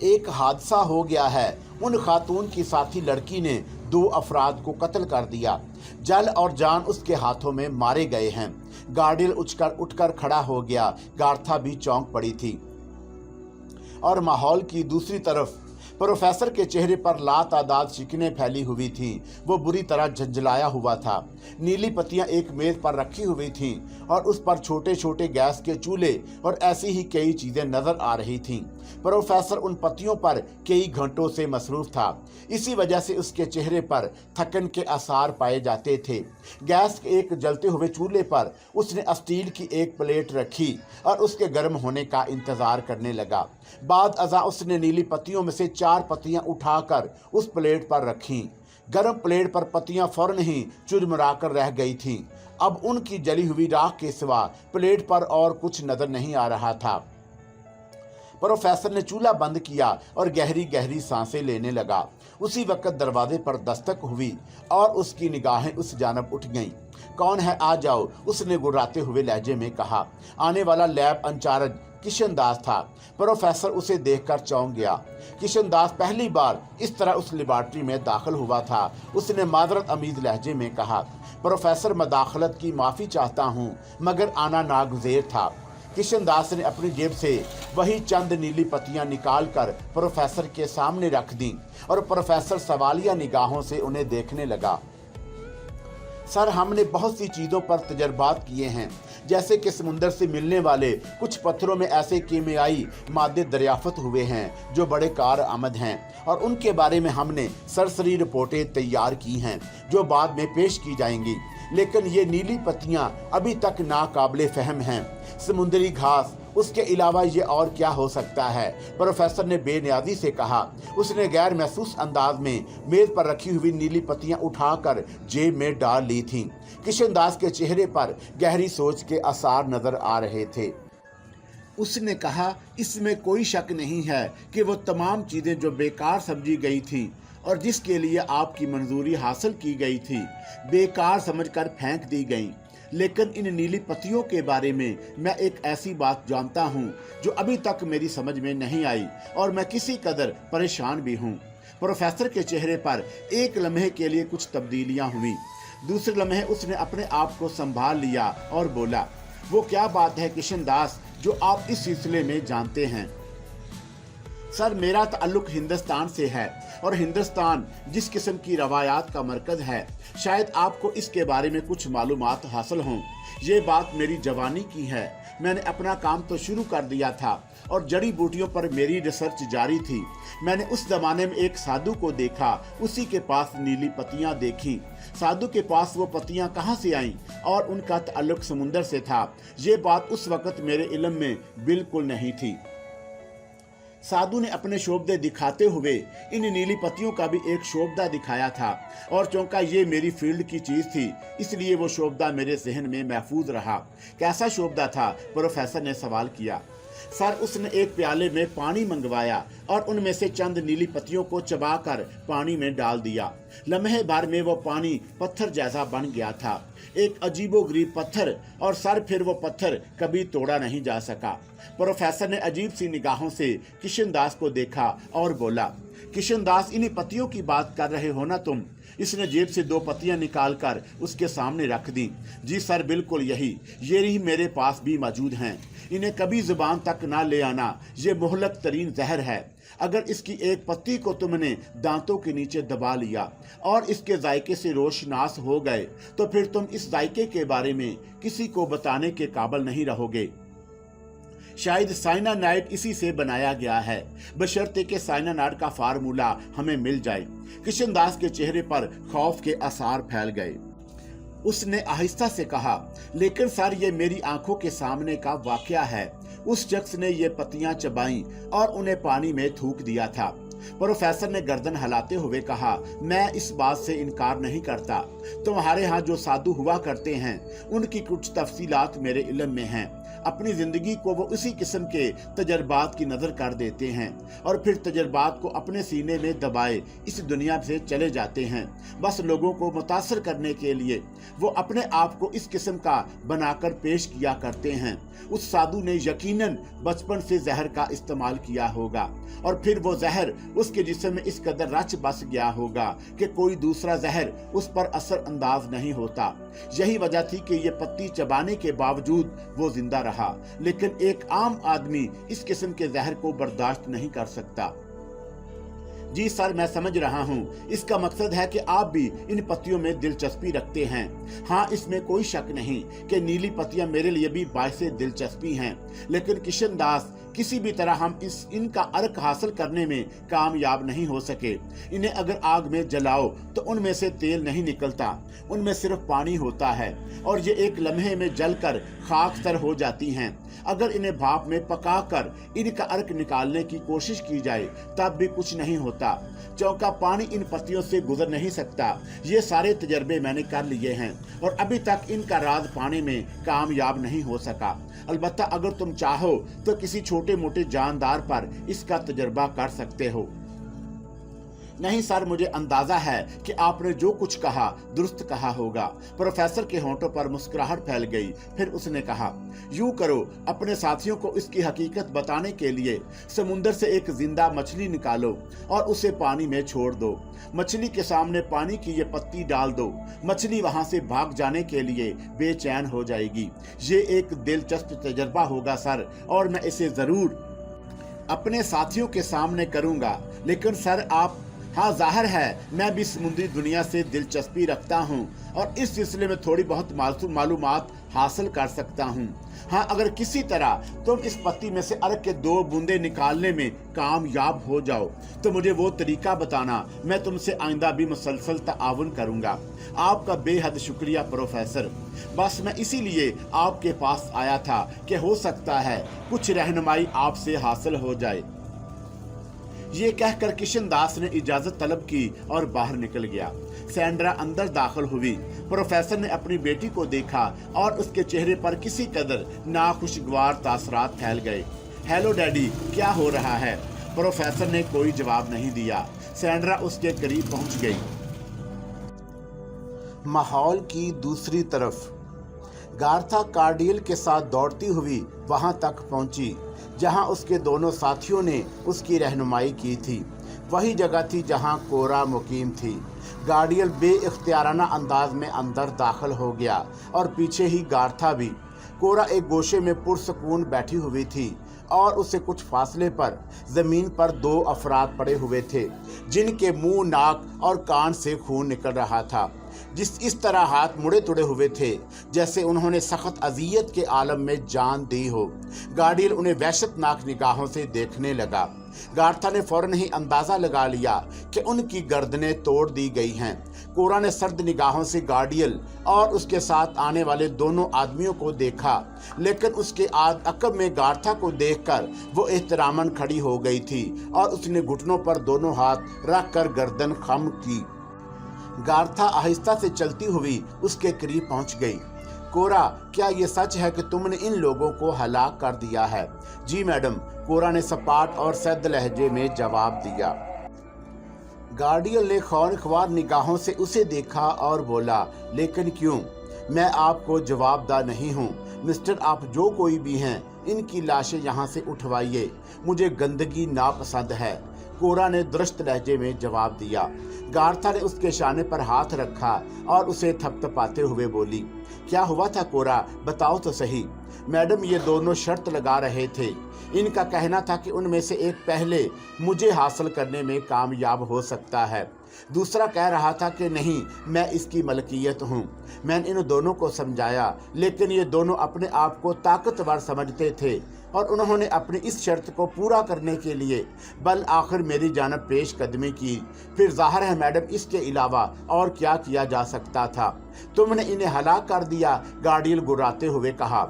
एक हादसा हो गया है। उन खातून की साथी लड़की ने 2 अफराद को कत्ल कर दिया। जल और जान उसके हाथों में मारे गए हैं। गार्डियल उठकर खड़ा हो गया। गार्था भी चौंक पड़ी थी और माहौल की दूसरी तरफ प्रोफेसर के चेहरे पर लातादाद शिकने फैली हुई थीं। वो बुरी तरह झंझलाया हुआ था। नीली पत्तियां एक मेज पर रखी हुई थीं और उस पर छोटे छोटे गैस के चूल्हे और ऐसी ही कई चीजें नजर आ रही थीं। प्रोफेसर उन पत्तियों पर कई घंटों से मसरूफ था। इसी वजह से उसके चेहरे पर थकन के आसार पाए जाते थे। गैस के एक जलते हुए चूल्हे पर उसने स्टील की एक प्लेट रखी और उसके गर्म होने का इंतजार करने लगा। बाद अज़ा उसने नीली पत्तियों में से 4 पत्तियां उठाकर उस प्लेट पर रखीं। गर्म प्लेट पर पत्तियां फौरन ही चुरमुराकर रह गई थीं। अब उनकी जली हुई राख के सिवा प्लेट पर और कुछ नजर नहीं आ रहा था। प्रोफेसर ने चूल्हा बंद किया और गहरी गहरी सांसें लेने लगा। उसी वक्त दरवाजे पर दस्तक हुई और उसकी निगाहें उस जानब उठ गईं। कौन है, आ जाओ, उसने गुर्राते हुए लहजे में कहा। आने वाला लैब इंचार्ज किशन दास था। प्रोफेसर उसे देखकर चौंक गया। किशन दास पहली बार इस तरह उस लेबॉर्ट्री में दाखिल हुआ था। उसने मादरत अमीज लहजे में कहा, प्रोफेसर, मदाखलत की माफ़ी चाहता हूँ, मगर आना नागुज़ेर था। किशन दास ने अपनी जेब से वही चंद नीली पत्तियां निकालकर प्रोफेसर के सामने रख दी और प्रोफेसर सवालिया निगाहों से उन्हें देखने लगा। सर, हमने बहुत सी चीज़ों पर तजर्बात किए हैं, जैसे कि समुंदर से मिलने वाले कुछ पत्थरों में ऐसे कीमियाई मादे दरियाफ्त हुए हैं जो बड़े कार आमद हैं, और उनके बारे में हमने सरसरी रिपोर्टें तैयार की हैं जो बाद में पेश की जाएंगी। लेकिन ये नीली पत्तियां अभी तक नाकाबिले फहम हैं। समुद्री घास, उसके अलावा ये और क्या हो सकता है? प्रोफेसर ने बेनियाजी से कहा। उसने गैर महसूस अंदाज में मेज पर रखी हुई नीली पत्तियां उठाकर जेब में डाल ली थीं। किशन दास के चेहरे पर गहरी सोच के आसार नजर आ रहे थे। उसने कहा, इसमें कोई शक नहीं है कि वो तमाम चीजें जो बेकार समझी गई थी और जिसके लिए आपकी मंजूरी हासिल की गई थी, बेकार समझकर फेंक दी गईं। लेकिन इन नीली पत्तियों के बारे में मैं एक ऐसी बात जानता हूँ जो अभी तक मेरी समझ में नहीं आई और मैं किसी कदर परेशान भी हूँ। प्रोफेसर के चेहरे पर एक लम्हे के लिए कुछ तब्दीलियाँ हुई। दूसरे लम्हे उसने अपने आप को संभाल लिया और बोला, वो क्या बात है किशन दास जो आप इस सिलसिले में जानते हैं? सर, मेरा ताल्लुक हिंदुस्तान से है और हिंदुस्तान जिस किस्म की रवायात का मरकज है, शायद आपको इसके बारे में कुछ मालूमात हासिल हों। ये बात मेरी जवानी की है। मैंने अपना काम तो शुरू कर दिया था और जड़ी बूटियों पर मेरी रिसर्च जारी थी। मैंने उस जमाने में एक साधु को देखा, उसी के पास नीली पत्तियां देखी। साधु के पास वो पत्तियां कहाँ से आईं और उनका ताल्लुक समुंदर से था, ये बात उस वक्त मेरे इल्म में बिल्कुल नहीं थी। साधु ने अपने शोबदे दिखाते हुए इन नीली पत्तियों का भी एक शोबदा दिखाया था और चूंकि ये मेरी फील्ड की चीज थी, इसलिए वो शोबदा मेरे जहन में महफूज रहा। कैसा शोबदा था? प्रोफेसर ने सवाल किया। सर, उसने एक प्याले में पानी मंगवाया और उनमें से चंद नीली पत्तियों को चबाकर पानी में डाल दिया। लम्हे भर में वो पानी पत्थर जैसा बन गया था, एक अजीबोगरीब पत्थर, और सर फिर वो पत्थर कभी तोड़ा नहीं जा सका। प्रोफेसर ने अजीब सी निगाहों से किशन दास को देखा और बोला, किशन दास, इन्हीं पत्तियों की बात कर रहे हो ना तुम? इसने जेब से 2 पत्तियां निकालकर उसके सामने रख दी। जी सर, बिल्कुल यही, ये ही मेरे पास भी मौजूद हैं। इन्हें कभी जुबान तक ना ले आना, ये मुहलक तरीन जहर है। अगर इसकी एक पत्ती को तुमने दांतों के नीचे दबा लिया और इसके जायके से रोशनास हो गए तो फिर तुम इस जायके के बारे में किसी को बताने के काबिल नहीं रहोगे। शायद साइनानाइड इसी से बनाया गया है, बशर्ते कि साइनानाइड का फार्मूला हमें मिल जाए। किशन दास के चेहरे पर खौफ के आसार फैल गए। उसने आहिस्ता से कहा, लेकिन सर, ये मेरी आंखों के सामने का वाकया है। उस शख्स ने ये पत्तियां चबाईं और उन्हें पानी में थूक दिया था। प्रोफेसर ने गर्दन हिलाते हुए कहा, मैं इस बात से इनकार नहीं करता। तुम्हारे यहाँ जो साधु हुआ करते हैं, उनकी कुछ तफसीलात मेरे इल्म में हैं। अपनी जिंदगी को वो इसी किस्म के तजर्बात की नजर कर देते हैं और फिर तजर्बात को अपने सीने में दबाए इस दुनिया से चले जाते हैं। बस लोगों को मुतासर करने के लिए वो अपने आप को इस किस्म का बनाकर पेश किया करते हैं। उस साधु ने यकीनन बचपन से जहर का इस्तेमाल किया होगा और फिर वो जहर उसके जिस्म में इस कदर रच बस गया होगा कि कोई दूसरा जहर उस पर असर अंदाज नहीं होता। यही वजह थी कि ये पत्ती चबाने के बावजूद वो जिंदा रहा, लेकिन एक आम आदमी इस किस्म के जहर को बर्दाश्त नहीं कर सकता। जी सर, मैं समझ रहा हूँ। इसका मकसद है कि आप भी इन पत्तियों में दिलचस्पी रखते हैं। हाँ, इसमें कोई शक नहीं कि नीली पत्तियां मेरे लिए भी बाइस दिलचस्पी हैं, लेकिन किशन दास, किसी भी तरह हम इनका अर्क हासिल करने में कामयाब नहीं हो सके। इन्हें अगर आग में जलाओ तो उनमें से तेल नहीं निकलता, उनमें सिर्फ पानी होता है और ये एक लम्हे में जलकर खाक तर हो जाती हैं। अगर इन्हें भाप में पकाकर इनका अर्क निकालने की कोशिश की जाए तब भी कुछ नहीं होता। चौका पानी इन पत्तियों से गुजर नहीं सकता। ये सारे तजर्बे मैंने कर लिए हैं और अभी तक इनका राज पाने में कामयाब नहीं हो सका। अलबत्ता अगर तुम चाहो तो किसी छोटे मोटे जानदार पर इसका तजर्बा कर सकते हो। नहीं सर, मुझे अंदाजा है कि आपने जो कुछ कहा दुरुस्त कहा होगा। प्रोफेसर के होंठों पर मुस्कुराहट फैल गई। फिर उसने कहा, यूं करो, अपने साथियों को इसकी हकीकत बताने के लिए समुंदर से एक जिंदा मछली निकालो और उसे पानी में छोड़ दो। मछली के सामने पानी की ये पत्ती डाल दो। मछली वहां से भाग जाने के लिए बेचैन हो जाएगी। ये एक दिलचस्प तजर्बा होगा सर, और मैं इसे जरूर अपने साथियों के सामने करूंगा। लेकिन सर आप, हाँ जाहिर है मैं भी समुद्री दुनिया से दिलचस्पी रखता हूँ और इस सिलसिले में थोड़ी बहुत मालूमात हासिल कर सकता हूँ। हाँ, अगर किसी तरह तुम इस पत्ती में से अर्क के 2 बूंदे निकालने में कामयाब हो जाओ तो मुझे वो तरीका बताना। मैं तुमसे आइंदा भी मुसलसल ताउन करूँगा। आपका बेहद शुक्रिया प्रोफेसर। बस मैं इसीलिए आपके पास आया था कि हो सकता है कुछ रहनुमाई आपसे हासिल हो जाए। ये कहकर किशन दास ने इजाजत तलब की और बाहर निकल गया। सैंड्रा अंदर दाखिल हुई। प्रोफेसर ने अपनी बेटी को देखा और उसके चेहरे पर किसी कदर नाखुशगवार तासरात फैल गए। हेलो डैडी, क्या हो रहा है? प्रोफेसर ने कोई जवाब नहीं दिया। सैंड्रा उसके करीब पहुंच गई। माहौल की दूसरी तरफ गार्था कार्डियल के साथ दौड़ती हुई वहां तक पहुंची जहां उसके दोनों साथियों ने उसकी रहनुमाई की थी। वही जगह थी जहां कोरा मुकीम थी। गार्डियल बेइख्तियाराना अंदाज में अंदर दाखिल हो गया और पीछे ही गार्था भी। कोरा एक गोशे में पुरसकून बैठी हुई थी और उससे कुछ फासले पर जमीन पर 2 अफराद पड़े हुए थे जिनके मुंह, नाक और कान से खून निकल रहा था। इस तरह हाथ मुड़े तुड़े हुए थे जैसे उन्होंने सख्त अजियत के आलम में जान दी हो। गार्डियल उन्हें वहशतनाक निगाहों से देखने लगा। गार्था ने फौरन ही अंदाजा लगा लिया कि उनकी गर्दनें तोड़ दी गई हैं। कोरा ने सर्द निगाहों से गार्डियल और उसके साथ आने वाले दोनों आदमियों को देखा, लेकिन उसके अकब में गार्था को देखकर वो एहतरामन खड़ी हो गई थी और उसने घुटनों पर दोनों हाथ रखकर गर्दन खम की। गार्था आहिस्ता से चलती हुई उसके करीब पहुंच गई। कोरा, क्या ये सच है कि तुमने इन लोगों को हलाक कर दिया है? जी मैडम, कोरा ने सपाट और सख्त लहजे में जवाब दिया। गार्डियल ने खौनख्वार निगाहों से उसे देखा और बोला, लेकिन क्यों? मैं आपको जवाबदा नहीं हूँ मिस्टर। आप जो कोई भी हैं, इनकी लाशें यहाँ से उठवाइए। मुझे गंदगी नापसंद है। कोरा ने दुरुस्त लहजे में जवाब दिया। गार्था ने उसके शाने पर हाथ रखा और उसे थपथपाते हुए बोली, क्या हुआ था कोरा, बताओ तो सही। मैडम, ये दोनों शर्त लगा रहे थे। इनका कहना था कि उनमें से एक पहले मुझे हासिल करने में कामयाब हो सकता है, दूसरा कह रहा था कि नहीं, मैं इसकी मलकियत हूँ। मैंने इन दोनों को समझाया, लेकिन ये दोनों अपने आप को ताकतवर समझते थे और उन्होंने अपनी इस शर्त को पूरा करने के लिए बल आखिर मेरी जानब पेश कदमी की। फिर जाहिर है मैडम, इसके अलावा और क्या किया जा सकता था? तुमने इन्हें हलाक कर दिया, गार्डियल गुर्राते हुए कहा।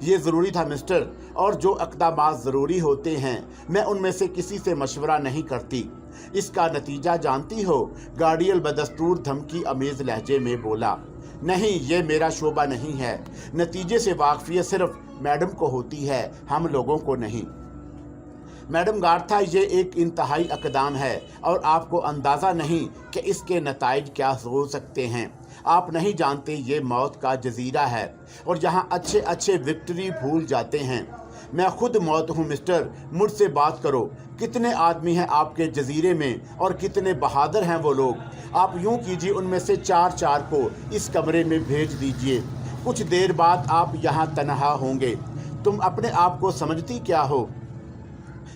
ये ज़रूरी था मिस्टर, और जो इक़दामात ज़रूरी होते हैं मैं उनमें से किसी से मशवरा नहीं करती। इसका नतीजा जानती हो? गार्डियल बदस्तूर धमकी अमेज लहजे में बोला। नहीं, ये मेरा शोबा नहीं है। नतीजे से वाकफियत सिर्फ मैडम को होती है, हम लोगों को नहीं। मैडम गार्था, ये एक इंतहाई इक़दाम है और आपको अंदाज़ा नहीं कि इसके नताइज क्या हो सकते हैं। आप नहीं जानते, ये मौत का जजीरा है और यहाँ अच्छे अच्छे विक्ट्री भूल जाते हैं। मैं खुद मौत हूँ मिस्टर, मुझसे बात करो। कितने आदमी हैं आपके जजीरे में और कितने बहादुर हैं वो लोग? आप यूँ कीजिए, उनमें से 4 को इस कमरे में भेज दीजिए। कुछ देर बाद आप यहाँ तनहा होंगे। तुम अपने आप को समझती क्या हो?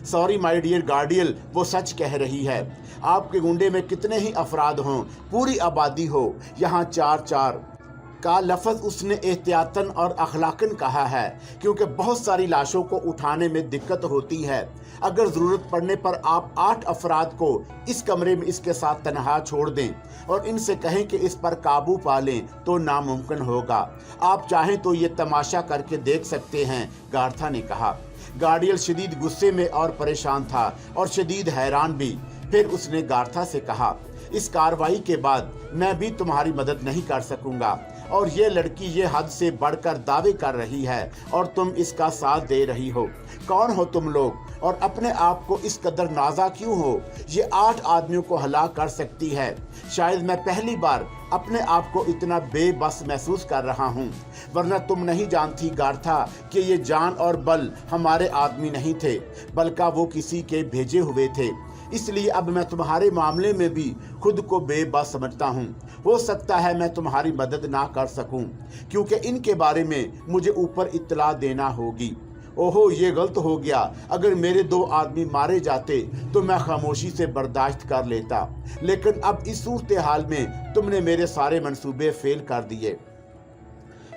सॉरी माय डियर गार्डियल, वो सच कह रही है। आपके गुंडे में कितने ही अफराद हों, पूरी आबादी हो, यहाँ 4-4 का लफ्ज़ उसने एहतियातन और अखलाकन कहा है, क्योंकि बहुत सारी लाशों को उठाने में दिक्कत होती है। अगर ज़रूरत पड़ने पर आप 8 अफराद को इस कमरे में इसके साथ तनहा छोड़ दें और इनसे कहें कि इस पर काबू पा लें तो नामुमकिन होगा। आप चाहें तो ये तमाशा करके देख सकते हैं, गार्था ने कहा। गार्डियल शदीद गुस्से में और परेशान था और शदीद हैरान भी। फिर उसने गार्था से कहा, इस कार्रवाई के बाद मैं भी तुम्हारी मदद नहीं कर सकूंगा, और ये लड़की ये हद से बढ़कर दावे कर रही है और तुम इसका साथ दे रही हो। कौन हो तुम लोग और अपने आप को इस कदर नाजा क्यों हो? ये 8 आदमियों को हलाक कर सकती है। शायद मैं पहली बार अपने आप को इतना बेबस महसूस कर रहा हूँ, वरना तुम नहीं जानती गार्था कि ये जान और बल हमारे आदमी नहीं थे, बल्कि वो किसी के भेजे हुए थे। इसलिए अब मैं तुम्हारे मामले में भी खुद को बेबस समझता हूँ। हो सकता है मैं तुम्हारी मदद ना कर सकूँ, क्योंकि इनके बारे में मुझे ऊपर इत्तला देना होगी। ओहो, ये गलत हो गया। अगर मेरे 2 आदमी मारे जाते तो मैं खामोशी से बर्दाश्त कर लेता, लेकिन अब इस सूरत हाल में तुमने मेरे सारे मंसूबे फेल कर दिए।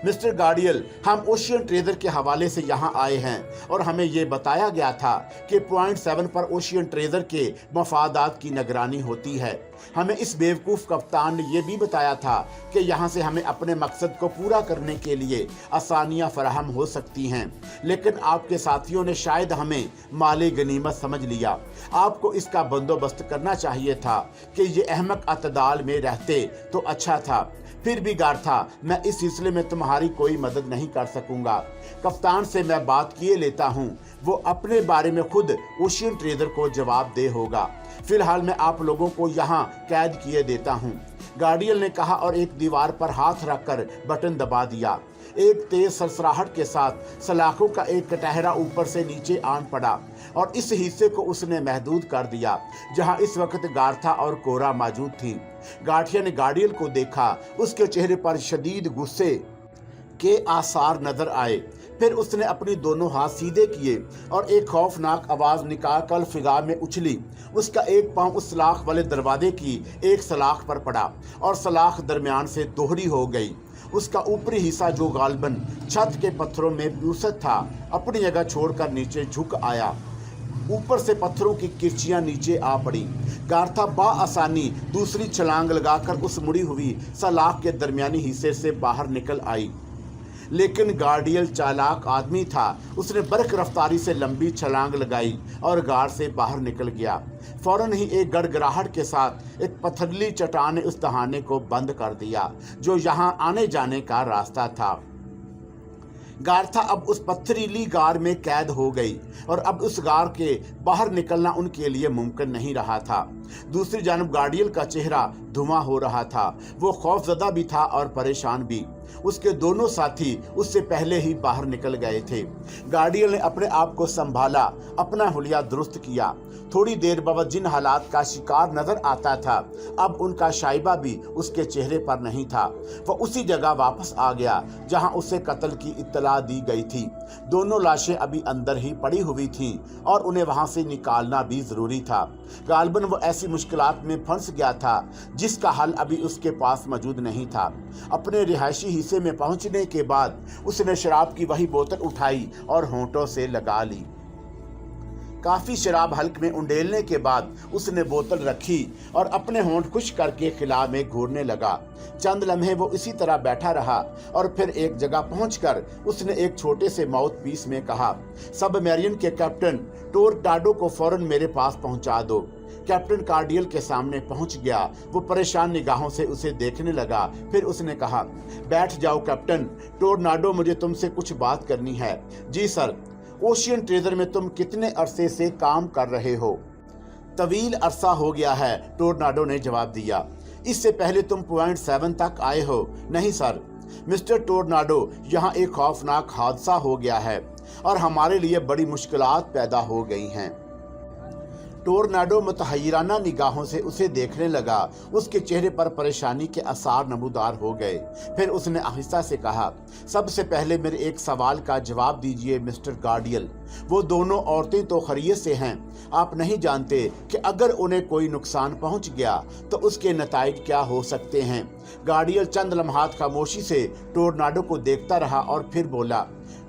मिस्टर गार्डियल, हम ओशियन ट्रेजर के हवाले से यहाँ आए हैं और हमें ये बताया गया था कि पॉइंट 7 पर ओशियन ट्रेजर के मफादात की निगरानी होती है। हमें इस बेवकूफ़ कप्तान ने यह भी बताया था कि यहाँ से हमें अपने मकसद को पूरा करने के लिए आसानियाँ फराहम हो सकती हैं, लेकिन आपके साथियों ने शायद हमें माले गनीमत समझ लिया। आपको इसका बंदोबस्त करना चाहिए था कि ये अहमक अतदाल में रहते तो अच्छा था। फिर भी गार्था, मैं इस सिलसिले में तुम्हारी कोई मदद नहीं कर सकूंगा। कप्तान से मैं बात किए लेता हूँ, वो अपने बारे में खुद ओशियन ट्रेजर को जवाब दे होगा। फिलहाल मैं आप लोगों को यहाँ कैद किए देता हूँ, गार्डियल ने कहा और एक दीवार पर हाथ रखकर बटन दबा दिया। एक तेज सरसराहट के साथ सलाखों का एक कटहरा ऊपर से नीचे आन पड़ा और इस हिस्से को उसने महदूद कर दिया जहां इस वक्त गार्था और कोरा मौजूद थी। गार्थिया ने गार्डियल को देखा। उसके चेहरे पर शदीद गुस्से के आसार नजर आए। फिर उसने अपनी दोनों हाथ सीधे किए और एक खौफनाक आवाज निकाल कर फिजा में उछली। उसका एक पांव उस सलाख वाले दरवाजे की एक सलाख पर पड़ा और सलाख दरमियान से दोहरी हो गई। उसका ऊपरी हिस्सा, जो गालबन छत के पत्थरों में ब्यूसत था, अपनी जगह छोड़कर नीचे झुक आया। ऊपर से पत्थरों की किरचियां नीचे आ पड़ी। गार्था बाआसानी दूसरी छलांग लगाकर उस मुड़ी हुई सलाख के दरमियानी हिस्से से बाहर निकल आई, लेकिन गार्डियल चालाक आदमी था। उसने बरक रफ्तारी से लंबी छलांग लगाई और गार से बाहर निकल गया। फौरन ही एक गड़गड़ाहट के साथ एक पथरीली चट्टान ने उस दहाने को बंद कर दिया जो यहाँ आने जाने का रास्ता था। गार्था अब उस पथरीली गार में कैद हो गई और अब उस गार के बाहर निकलना उनके लिए मुमकिन नहीं रहा था। दूसरी जानब गार्डियल का चेहरा धुआं हो रहा था। वो खौफजदा भी था और परेशान भी। उसके दोनों साथी उससे पहले ही बाहर निकल गए थे। गार्डियल ने अपने आप को संभाला, अपना हुलिया दुरुस्त किया। थोड़ी देर बाद जिन हालात का शिकार नजर आता था, अब उनका शाइबा भी उसके चेहरे पर नहीं था। वह उसी जगह वापस आ गया जहां उसे कत्ल की इत्तला दी गई थी। दोनों लाशें अभी अंदर ही पड़ी हुई थीं और उन्हें वहां से निकालना भी जरूरी था। गालबन वो ऐसी मुश्किलात में फंस गया था जिसका हल अभी उसके पास मौजूद नहीं था। अपने रिहायशी हिस्से में पहुंचने के बाद उसने शराब की वही बोतल उठाई और होंठों से लगा ली। काफी शराब हल्क में उंडेलने के बाद उसने बोतल रखी और अपने होंठ खुश्क करके खिला में घूरने लगा। चंद लम्हे वो इसी तरह बैठा रहा और फिर एक जगह पहुंचकर उसने एक छोटे से माउथ पीस में कहा, सबमरीन के कैप्टन टोरनाडो को फौरन मेरे पास पहुंचा दो। कैप्टन गार्डियल के सामने पहुंच गया। वो परेशान निगाहों से उसे देखने लगा। फिर उसने कहा, बैठ जाओ कैप्टन टोरनाडो, मुझे तुमसे कुछ बात करनी है। जी सर। ओशियन ट्रेजर में तुम कितने अरसे से काम कर रहे हो? तवील अरसा हो गया है, टोरनाडो ने जवाब दिया। इससे पहले तुम पॉइंट 7 तक आए हो? नहीं सर। मिस्टर टोरनाडो, यहाँ एक खौफनाक हादसा हो गया है और हमारे लिए बड़ी मुश्किलात पैदा हो गई हैं। टोर्नाडो मुतहय्यराना निगाहों से उसे देखने लगा। उसके चेहरे पर परेशानी के आसार नमूदार हो गए। फिर उसने आहिस्ता से कहा, सबसे पहले मेरे एक सवाल का जवाब दीजिए मिस्टर गार्डियल। वो दोनों औरतें तो खैरियत से हैं। आप नहीं जानते कि अगर उन्हें कोई नुकसान पहुंच गया तो उसके नताइज क्या हो सकते हैं। गार्डियल चंद लम्हात खामोशी से टोर्नाडो को देखता रहा और फिर बोला,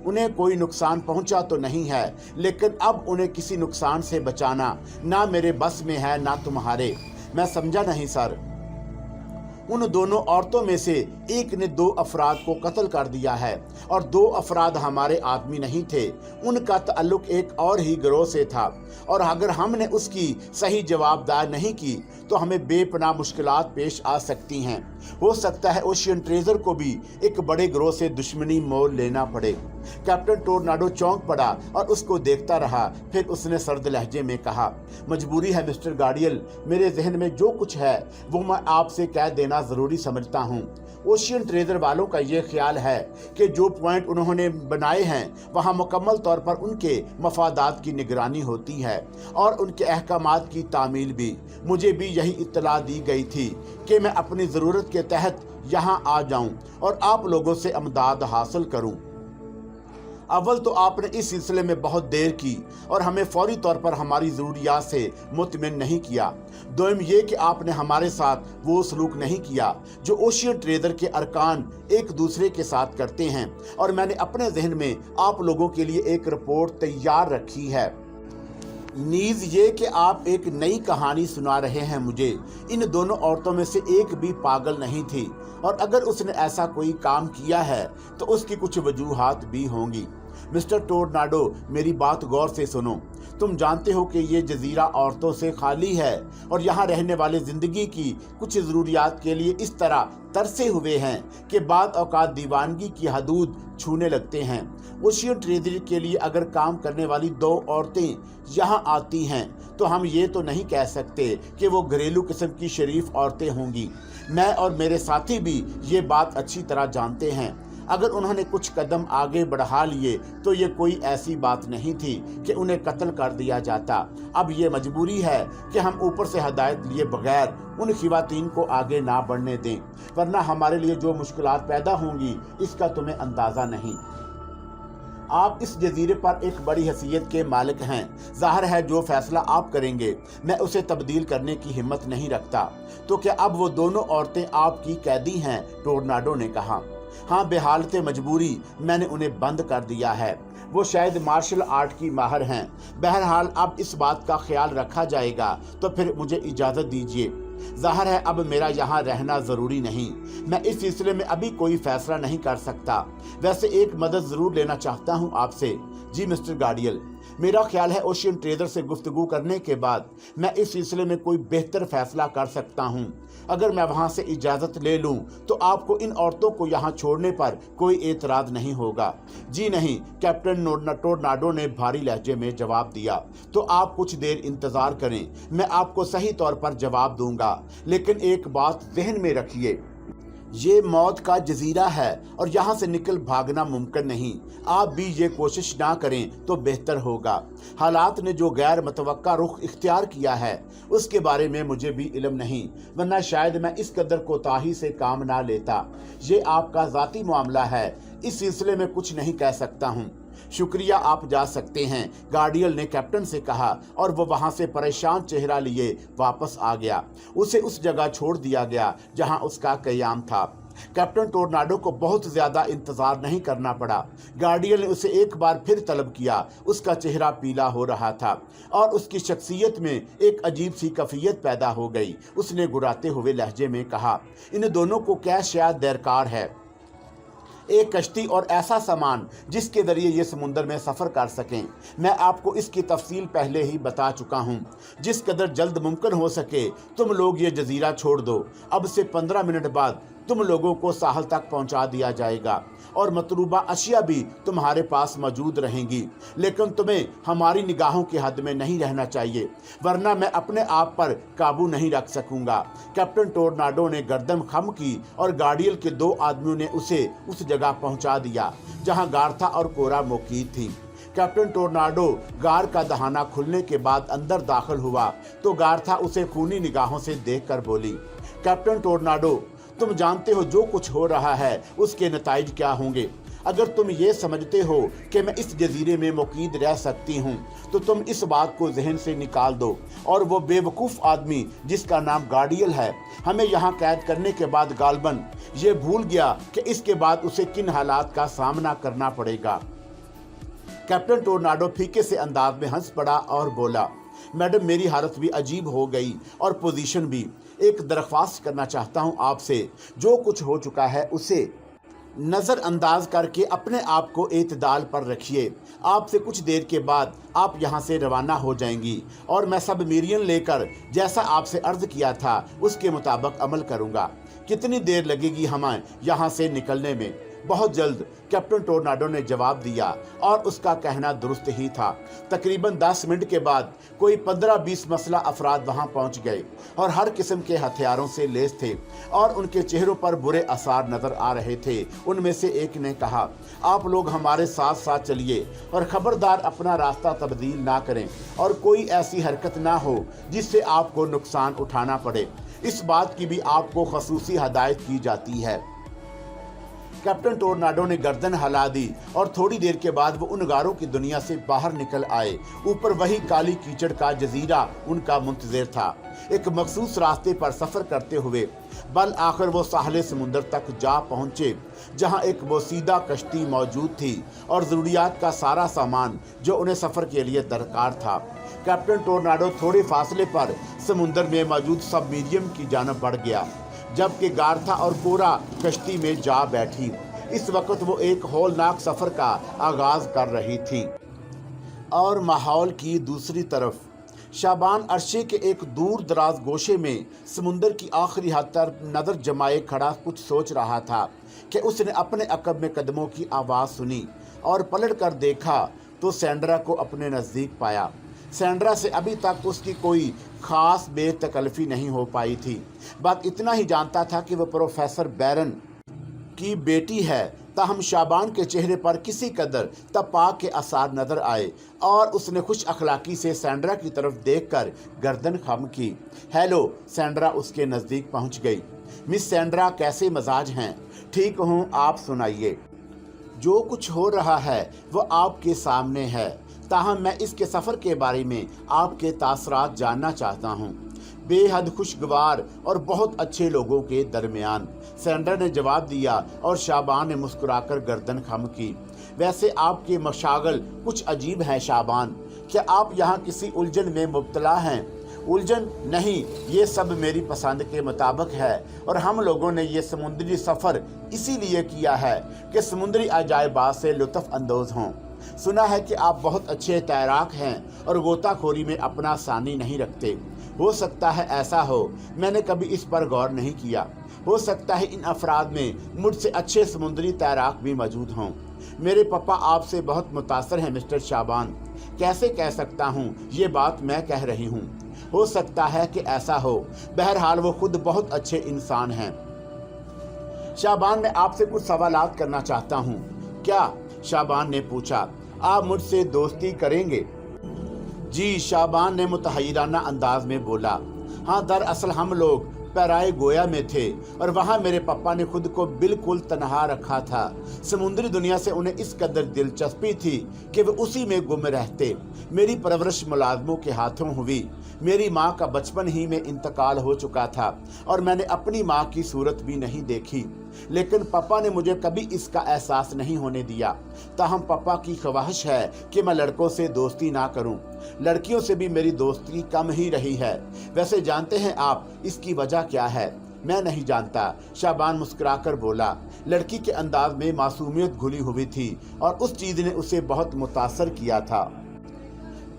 उन्हें कोई नुकसान पहुंचा तो नहीं है, लेकिन अब उन्हें किसी नुकसान से बचाना ना मेरे बस में है ना तुम्हारे। मैं समझा नहीं सर। उन दोनों औरतों में से एक ने 2 अफराद को कत्ल कर दिया है और 2 अफराद हमारे आदमी नहीं थे। उनका ताल्लुक एक और ही गिरोह से था और अगर हमने उसकी सही जवाबदार नहीं की तो हमें बेपनाह मुश्किलात पेश आ सकती हैं। हो सकता है ओशियन ट्रेजर को भी एक बड़े गिरोह से दुश्मनी मोल लेना पड़े। कैप्टन टोर्नाडो चौंक पड़ा और उसको देखता रहा। फिर उसने सर्द लहजे में कहा, मजबूरी है मिस्टर गार्डियल, मेरे जहन में जो कुछ है वो मैं आपसे कह देना जरूरी समझता हूँ। ओशियन ट्रेजर वालों का ये ख्याल है कि जो पॉइंट उन्होंने बनाए हैं वहाँ मुकम्मल तौर पर उनके मफादात की निगरानी होती है और उनके अहकामात की तामील भी। मुझे भी यही इत्तला दी गई थी कि मैं अपनी ज़रूरत के तहत यहाँ आ जाऊँ और आप लोगों से अमदाद हासिल करूँ। अव्वल तो आपने इस सिलसिले में बहुत देर की और हमें फौरी तौर पर हमारी ज़रूरियात से मुतमिन नहीं किया। दोम ये कि आपने हमारे साथ वो सलूक नहीं किया जो ओशियन ट्रेजर के अरकान एक दूसरे के साथ करते हैं और मैंने अपने जहन में आप लोगों के लिए एक रिपोर्ट तैयार रखी है। नीज ये कि आप एक नई कहानी सुना रहे हैं मुझे। इन दोनों औरतों में से एक भी पागल नहीं थी और अगर उसने ऐसा कोई काम किया है तो उसकी कुछ वजूहात भी होंगी। मिस्टर टोर्नाडो, मेरी बात गौर से सुनो। तुम जानते हो कि ये जजीरा औरतों से खाली है और यहाँ रहने वाले जिंदगी की कुछ ज़रूरियात के लिए इस तरह तरसे हुए हैं कि बाद औकात दीवानगी की हदूद छूने लगते हैं। ओशियन ट्रेजर के लिए अगर काम करने वाली 2 औरतें यहाँ आती हैं तो हम ये तो नहीं कह सकते कि वो घरेलू किस्म की शरीफ औरतें होंगी। मैं और मेरे साथी भी ये बात अच्छी तरह जानते हैं। अगर उन्होंने कुछ कदम आगे बढ़ा लिए तो ये कोई ऐसी बात नहीं थी कि उन्हें कत्ल कर दिया जाता। अब ये मजबूरी है कि हम ऊपर से हदायत लिए बगैर उन खिवातीन को आगे ना बढ़ने दें, वरना हमारे लिए जो मुश्किलात पैदा होंगी इसका तुम्हें अंदाज़ा नहीं। आप इस जजीरे पर एक बड़ी हैसियत के मालिक हैं। ज़ाहिर है जो फैसला आप करेंगे मैं उसे तब्दील करने की हिम्मत नहीं रखता। तो क्या अब वो दोनों औरतें आपकी कैदी हैं? टोर्नाडो ने कहा। हाँ, बेहालत मजबूरी मैंने उन्हें बंद कर दिया है। वो शायद मार्शल आर्ट की माहिर हैं। बहरहाल अब इस बात का ख्याल रखा जाएगा। तो फिर मुझे इजाज़त दीजिए। ज़ाहिर है अब मेरा यहाँ रहना ज़रूरी नहीं। मैं इस सिलसिले में अभी कोई फैसला नहीं कर सकता। वैसे एक मदद ज़रूर लेना चाहता हूँ आपसे। जी मिस्टर गार्डियल, मेरा ख्याल है ओशियन ट्रेजर से गुफ्तगू करने के बाद मैं इस सिलसिले में कोई बेहतर फैसला कर सकता हूँ। अगर मैं वहाँ से इजाज़त ले लूँ तो आपको इन औरतों को यहाँ छोड़ने पर कोई एतराज़ नहीं होगा। जी नहीं, कैप्टन टोर्नाडो ने भारी लहजे में जवाब दिया। तो आप कुछ देर इंतज़ार करें, मैं आपको सही तौर पर जवाब दूंगा। लेकिन एक बात जहन में रखिए, ये मौत का जजीरा है और यहाँ से निकल भागना मुमकिन नहीं। आप भी ये कोशिश ना करें तो बेहतर होगा। हालात ने जो गैर मतवक्का रुख इख्तियार किया है उसके बारे में मुझे भी इल्म नहीं, वरना शायद मैं इस कदर कोताही से काम ना लेता। ये आपका ज़ाती मामला है, इस सिलसिले में कुछ नहीं कह सकता हूँ। शुक्रिया, आप जा सकते हैं, गार्डियल ने कैप्टन से कहा और वो वहां से परेशान चेहरा लिए वापस आ गया। उसे उस जगह छोड़ दिया गया जहां उसका क़याम था। कैप्टन टोर्नाडो को बहुत ज्यादा इंतजार नहीं करना पड़ा। गार्डियल ने उसे एक बार फिर तलब किया। उसका चेहरा पीला हो रहा था और उसकी शख्सियत में एक अजीब सी कफियत पैदा हो गई। उसने गुराते हुए लहजे में कहा, इन दोनों को क्या शायद दरकार है? एक कश्ती और ऐसा सामान जिसके जरिए ये समुंदर में सफ़र कर सकें। मैं आपको इसकी तफसील पहले ही बता चुका हूँ। जिस कदर जल्द मुमकिन हो सके तुम लोग ये जजीरा छोड़ दो। अब से 15 मिनट बाद तुम लोगों को साहल तक पहुंचा दिया जाएगा और मतलूबा अशिया भी तुम्हारे पास मौजूद रहेंगी, लेकिन तुम्हें हमारी निगाहों की हद में नहीं रहना चाहिए, वरना मैं अपने आप पर काबू नहीं रख सकूंगा। कैप्टन टोर्नाडो ने गर्दन खम की और गार्डियल के 2 आदमियों ने उसे उस जगह पहुंचा दिया जहां गार्था और कोरा मुकीद थी। कैप्टन टोर्नाडो गार का दहाना खुलने के बाद अंदर दाखिल हुआ तो गार्था उसे खूनी निगाहों से देखकर बोली, कैप्टन टोर्नाडो, तुम जानते हो जो कुछ हो रहा है उसके नताइज क्या होंगे। अगर तुम ये समझते हो कि मैं इस जजीरे में मुकीद रह सकती हूँ तो तुम इस बात को जहन से निकाल दो और वो बेवकूफ़ आदमी जिसका नाम गार्डियल है हमें यहाँ कैद करने के बाद गालबन ये भूल गया कि इसके बाद उसे किन हालात का सामना करना पड़ेगा। कैप्टन टोर्नाडो फीके से अंदाज में हंस पड़ा और बोला, मैडम मेरी हालत भी अजीब हो गई और पोजीशन भी। एक दरख्वास्त करना चाहता हूँ आपसे, जो कुछ हो चुका है उसे नज़रअंदाज करके अपने आप को एतदाल पर रखिए। आपसे कुछ देर के बाद आप यहाँ से रवाना हो जाएंगी और मैं सबमरीन लेकर जैसा आपसे अर्ज़ किया था उसके मुताबिक अमल करूँगा। कितनी देर लगेगी हमें यहाँ से निकलने में? बहुत जल्द, कैप्टन टोर्नाडो ने जवाब दिया और उसका कहना दुरुस्त ही था। तकरीबन 10 मिनट के बाद कोई 15-20 मसला अफराद वहां पहुंच गए और हर किस्म के हथियारों से लैस थे और उनके चेहरों पर बुरे आसार नजर आ रहे थे। उनमें से एक ने कहा, आप लोग हमारे साथ साथ चलिए और खबरदार अपना रास्ता तब्दील ना करें और कोई ऐसी हरकत ना हो जिससे आपको नुकसान उठाना पड़े। इस बात की भी आपको खसूसी हदायत की जाती है। कैप्टन टोर्नाडो ने गर्दन हिला दी और थोड़ी देर के बाद वो उन गारों की दुनिया से बाहर निकल आए। ऊपर वही काली कीचड़ का जजीरा उनका मुंतज़िर था। एक मखसूस रास्ते पर सफ़र करते हुए बल आखिर वो साहले समुंदर तक जा पहुँचे जहाँ एक बोसीदा कश्ती मौजूद थी और ज़रूरियात का सारा सामान जो उन्हें सफ़र के लिए दरकार था। कैप्टन टोर्नाडो थोड़े फासले पर समुंदर में मौजूद सबमरीन की जानब बढ़ गया जबकि गार्था और कोरा कश्ती में जा बैठी। इस वक्त वो एक हौलनाक सफ़र का आगाज़ कर रही थी और माहौल की दूसरी तरफ शाबान अरशे के एक दूर दराज गोशे में समुंदर की आखिरी हद तक नज़र जमाए खड़ा कुछ सोच रहा था कि उसने अपने अकब में कदमों की आवाज़ सुनी और पलट कर देखा तो सैंड्रा को अपने नज़दीक पाया। सैंड्रा से अभी तक उसकी कोई ख़ास बेतकल्फ़ी नहीं हो पाई थी। बात इतना ही जानता था कि वह प्रोफेसर बैरन की बेटी है। ताहम शाबान के चेहरे पर किसी कदर तपाक के आसार नज़र आए और उसने खुश अखलाकी से सैंड्रा की तरफ देखकर गर्दन खम की। हेलो, सैंड्रा उसके नज़दीक पहुंच गई। मिस सैंड्रा, कैसे मजाज हैं? ठीक हूँ, आप सुनाइए। जो कुछ हो रहा है वो आपके सामने है, ताहम मैं इसके सफ़र के बारे में आपके तासरात जानना चाहता हूँ। बेहद खुशगवार और बहुत अच्छे लोगों के दरमियान, सैंड्रा ने जवाब दिया और शाबान ने मुस्कुराकर गर्दन खम की। वैसे आपके मशागल कुछ अजीब हैं शाबान। क्या आप यहाँ किसी उलझन में मुब्तला हैं? उलझन नहीं, ये सब मेरी पसंद के मुताबिक है और हम लोगों ने ये समुद्री सफ़र इसीलिए किया है कि समुद्री अजायबात से लुत्फ़ अंदोज़ हों। सुना है कि आप बहुत अच्छे तैराक हैं और गोताखोरी में अपना सानी नहीं रखते। हो सकता है ऐसा हो, मैंने कभी इस पर गौर नहीं किया। हो सकता है इन अफराद में मुझसे अच्छे समुद्री तैराक भी मौजूद हों। मेरे पापा आपसे बहुत मुतासर हैं मिस्टर शाबान। कैसे कह सकता हूँ, ये बात मैं कह रही हूँ। हो सकता है कि ऐसा हो। बहरहाल वो खुद बहुत अच्छे इंसान हैं। शाबान, मैं आपसे कुछ सवालात करना चाहता हूँ। क्या? शाबान ने पूछा। आप मुझसे दोस्ती करेंगे? जी, शाबान ने मुतहय्यराना अंदाज में बोला। हाँ, दरअसल हम लोग पैराए गोया में थे और वहाँ मेरे पापा ने खुद को बिल्कुल तनहा रखा था। समुद्री दुनिया से उन्हें इस कदर दिलचस्पी थी कि वे उसी में गुम रहते। मेरी परवरिश मुलाजमों के हाथों हुई। मेरी माँ का बचपन ही में इंतकाल हो चुका था और मैंने अपनी माँ की सूरत भी नहीं देखी, लेकिन पापा ने मुझे कभी इसका एहसास नहीं होने दिया। ताहम पापा की ख्वाहिश है कि मैं लड़कों से दोस्ती ना करूं। लड़कियों से भी मेरी दोस्ती कम ही रही है। वैसे जानते हैं आप इसकी वजह क्या है? मैं नहीं जानता, शाबान मुस्कुराकर बोला। लड़की के अंदाज में मासूमियत घुली हुई थी और उस चीज़ ने उसे बहुत मुतासर किया था।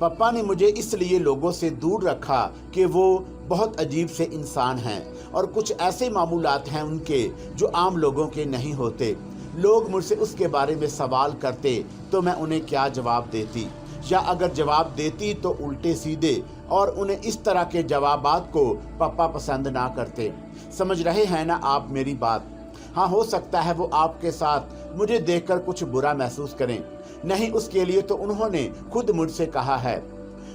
पापा ने मुझे इसलिए लोगों से दूर रखा कि वो बहुत अजीब से इंसान हैं और कुछ ऐसे मामूलात हैं उनके जो आम लोगों के नहीं होते। लोग मुझसे उसके बारे में सवाल करते तो मैं उन्हें क्या जवाब देती, या अगर जवाब देती तो उल्टे सीधे, और उन्हें इस तरह के जवाबात को पापा पसंद ना करते। समझ रहे हैं ना आप मेरी बात? हाँ, हो सकता है वो आपके साथ मुझे देखकर कुछ बुरा महसूस करें। नहीं, उसके लिए तो उन्होंने खुद मुझसे कहा है।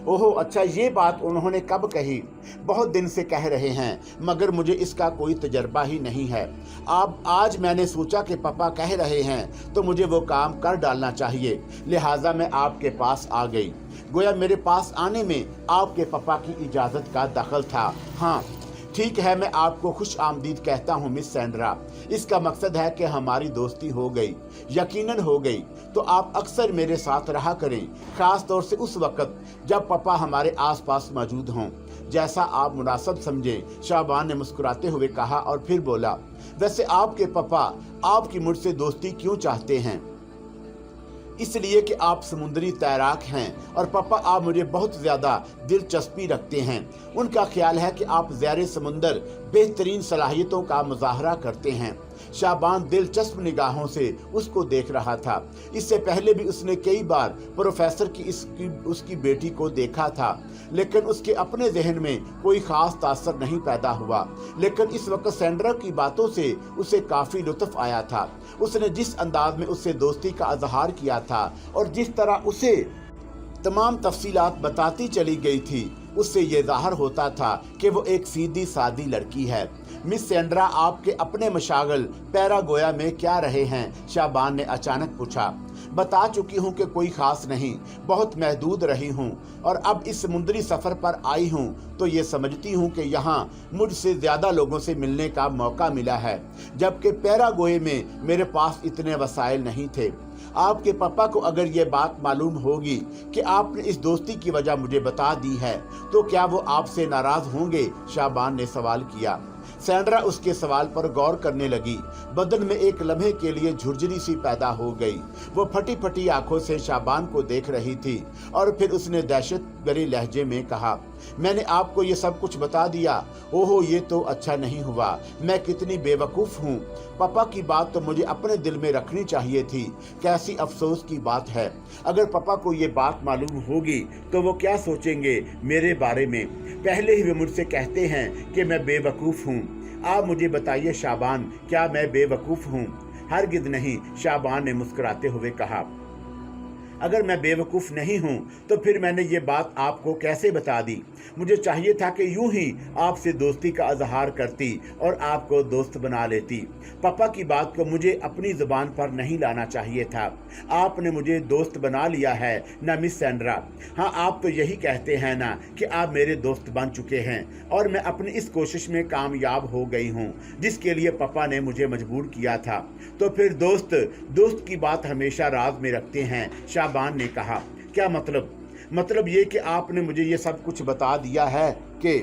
ओहो, अच्छा, ये बात उन्होंने कब कही? बहुत दिन से कह रहे हैं, मगर मुझे इसका कोई तजर्बा ही नहीं है। आज मैंने सोचा कि पापा कह रहे हैं तो मुझे वो काम कर डालना चाहिए, लिहाजा मैं आपके पास आ गई। गोया मेरे पास आने में आपके पापा की इजाज़त का दखल था। हाँ, ठीक है, मैं आपको खुश आमदीद कहता हूँ मिस सैंड्रा। इसका मकसद है कि हमारी दोस्ती हो गई, यकीनन हो गई। तो आप अक्सर मेरे साथ रहा करें, खास तौर से उस वक्त जब पापा हमारे आसपास मौजूद हों। जैसा आप मुनासिब समझें, शाबान ने मुस्कुराते हुए कहा और फिर बोला, वैसे आपके पापा आपकी मुझसे दोस्ती क्यों चाहते हैं? इसलिए कि आप समुद्री तैराक हैं और पापा आप मुझे बहुत ज़्यादा दिलचस्पी रखते हैं। उनका ख्याल है कि आप ज़ैर समुंदर बेहतरीन सलाहियतों का मुजाहरा करते हैं। शाबान दिलचस्प निगाहों से उसको देख रहा था। इससे पहले भी उसने कई बार प्रोफेसर की उसकी बेटी को देखा था, लेकिन उसके अपने जहन में कोई खास तासर नहीं पैदा हुआ। लेकिन इस वक्त सैंड्रा की बातों से उसे काफ़ी लुत्फ आया था। उसने जिस अंदाज में उससे दोस्ती का इजहार किया था और जिस तरह उसे तमाम तफसीलात बताती चली गई थी, उससे ये ज़ाहिर होता था कि वो एक सीधी सादी लड़की है। मिस सैंड्रा, आपके अपने मशागल पैरागोया में क्या रहे हैं? शाबान ने अचानक पूछा। बता चुकी हूँ कि कोई खास नहीं, बहुत महदूद रही हूँ और अब इस समुद्री सफ़र पर आई हूँ तो ये समझती हूँ कि यहाँ मुझसे ज़्यादा लोगों से मिलने का मौका मिला है, जबकि पैरागोए में मेरे पास इतने वसाइल नहीं थे। आपके पापा को अगर ये बात मालूम होगी कि आपने इस दोस्ती की वजह मुझे बता दी है तो क्या वो आपसे नाराज़ होंगे? शाबान ने सवाल किया। सैंड्रा उसके सवाल पर गौर करने लगी। बदन में एक लम्हे के लिए झुरझुरी सी पैदा हो गई। वो फटी फटी आंखों से शाबान को देख रही थी और फिर उसने दहशत भरे लहजे में कहा, मैंने आपको ये सब कुछ बता दिया? ओहो, ये तो अच्छा नहीं हुआ। मैं कितनी बेवकूफ़ हूँ। पापा की बात तो मुझे अपने दिल में रखनी चाहिए थी। कैसी अफसोस की बात है। अगर पापा को ये बात मालूम होगी तो वो क्या सोचेंगे मेरे बारे में? पहले ही वे मुझसे कहते हैं कि मैं बेवकूफ़ हूँ। आप मुझे बताइए शाबान, क्या मैं बेवकूफ़ हूँ? हरगिज़ नहीं, शाबान ने मुस्कुराते हुए कहा। अगर मैं बेवकूफ़ नहीं हूँ तो फिर मैंने ये बात आपको कैसे बता दी? मुझे चाहिए था कि यूं ही आपसे दोस्ती का इजहार करती और आपको दोस्त बना लेती। पापा की बात को मुझे अपनी ज़ुबान पर नहीं लाना चाहिए था। आपने मुझे दोस्त बना लिया है ना मिस सैंड्रा? हाँ, आप तो यही कहते हैं ना कि आप मेरे दोस्त बन चुके हैं और मैं अपनी इस कोशिश में कामयाब हो गई हूँ जिसके लिए पापा ने मुझे मजबूर किया था। तो फिर दोस्त की बात हमेशा राज में रखते हैं, शाबान ने कहा। क्या मतलब ये कि आपने मुझे ये सब कुछ बता दिया है कि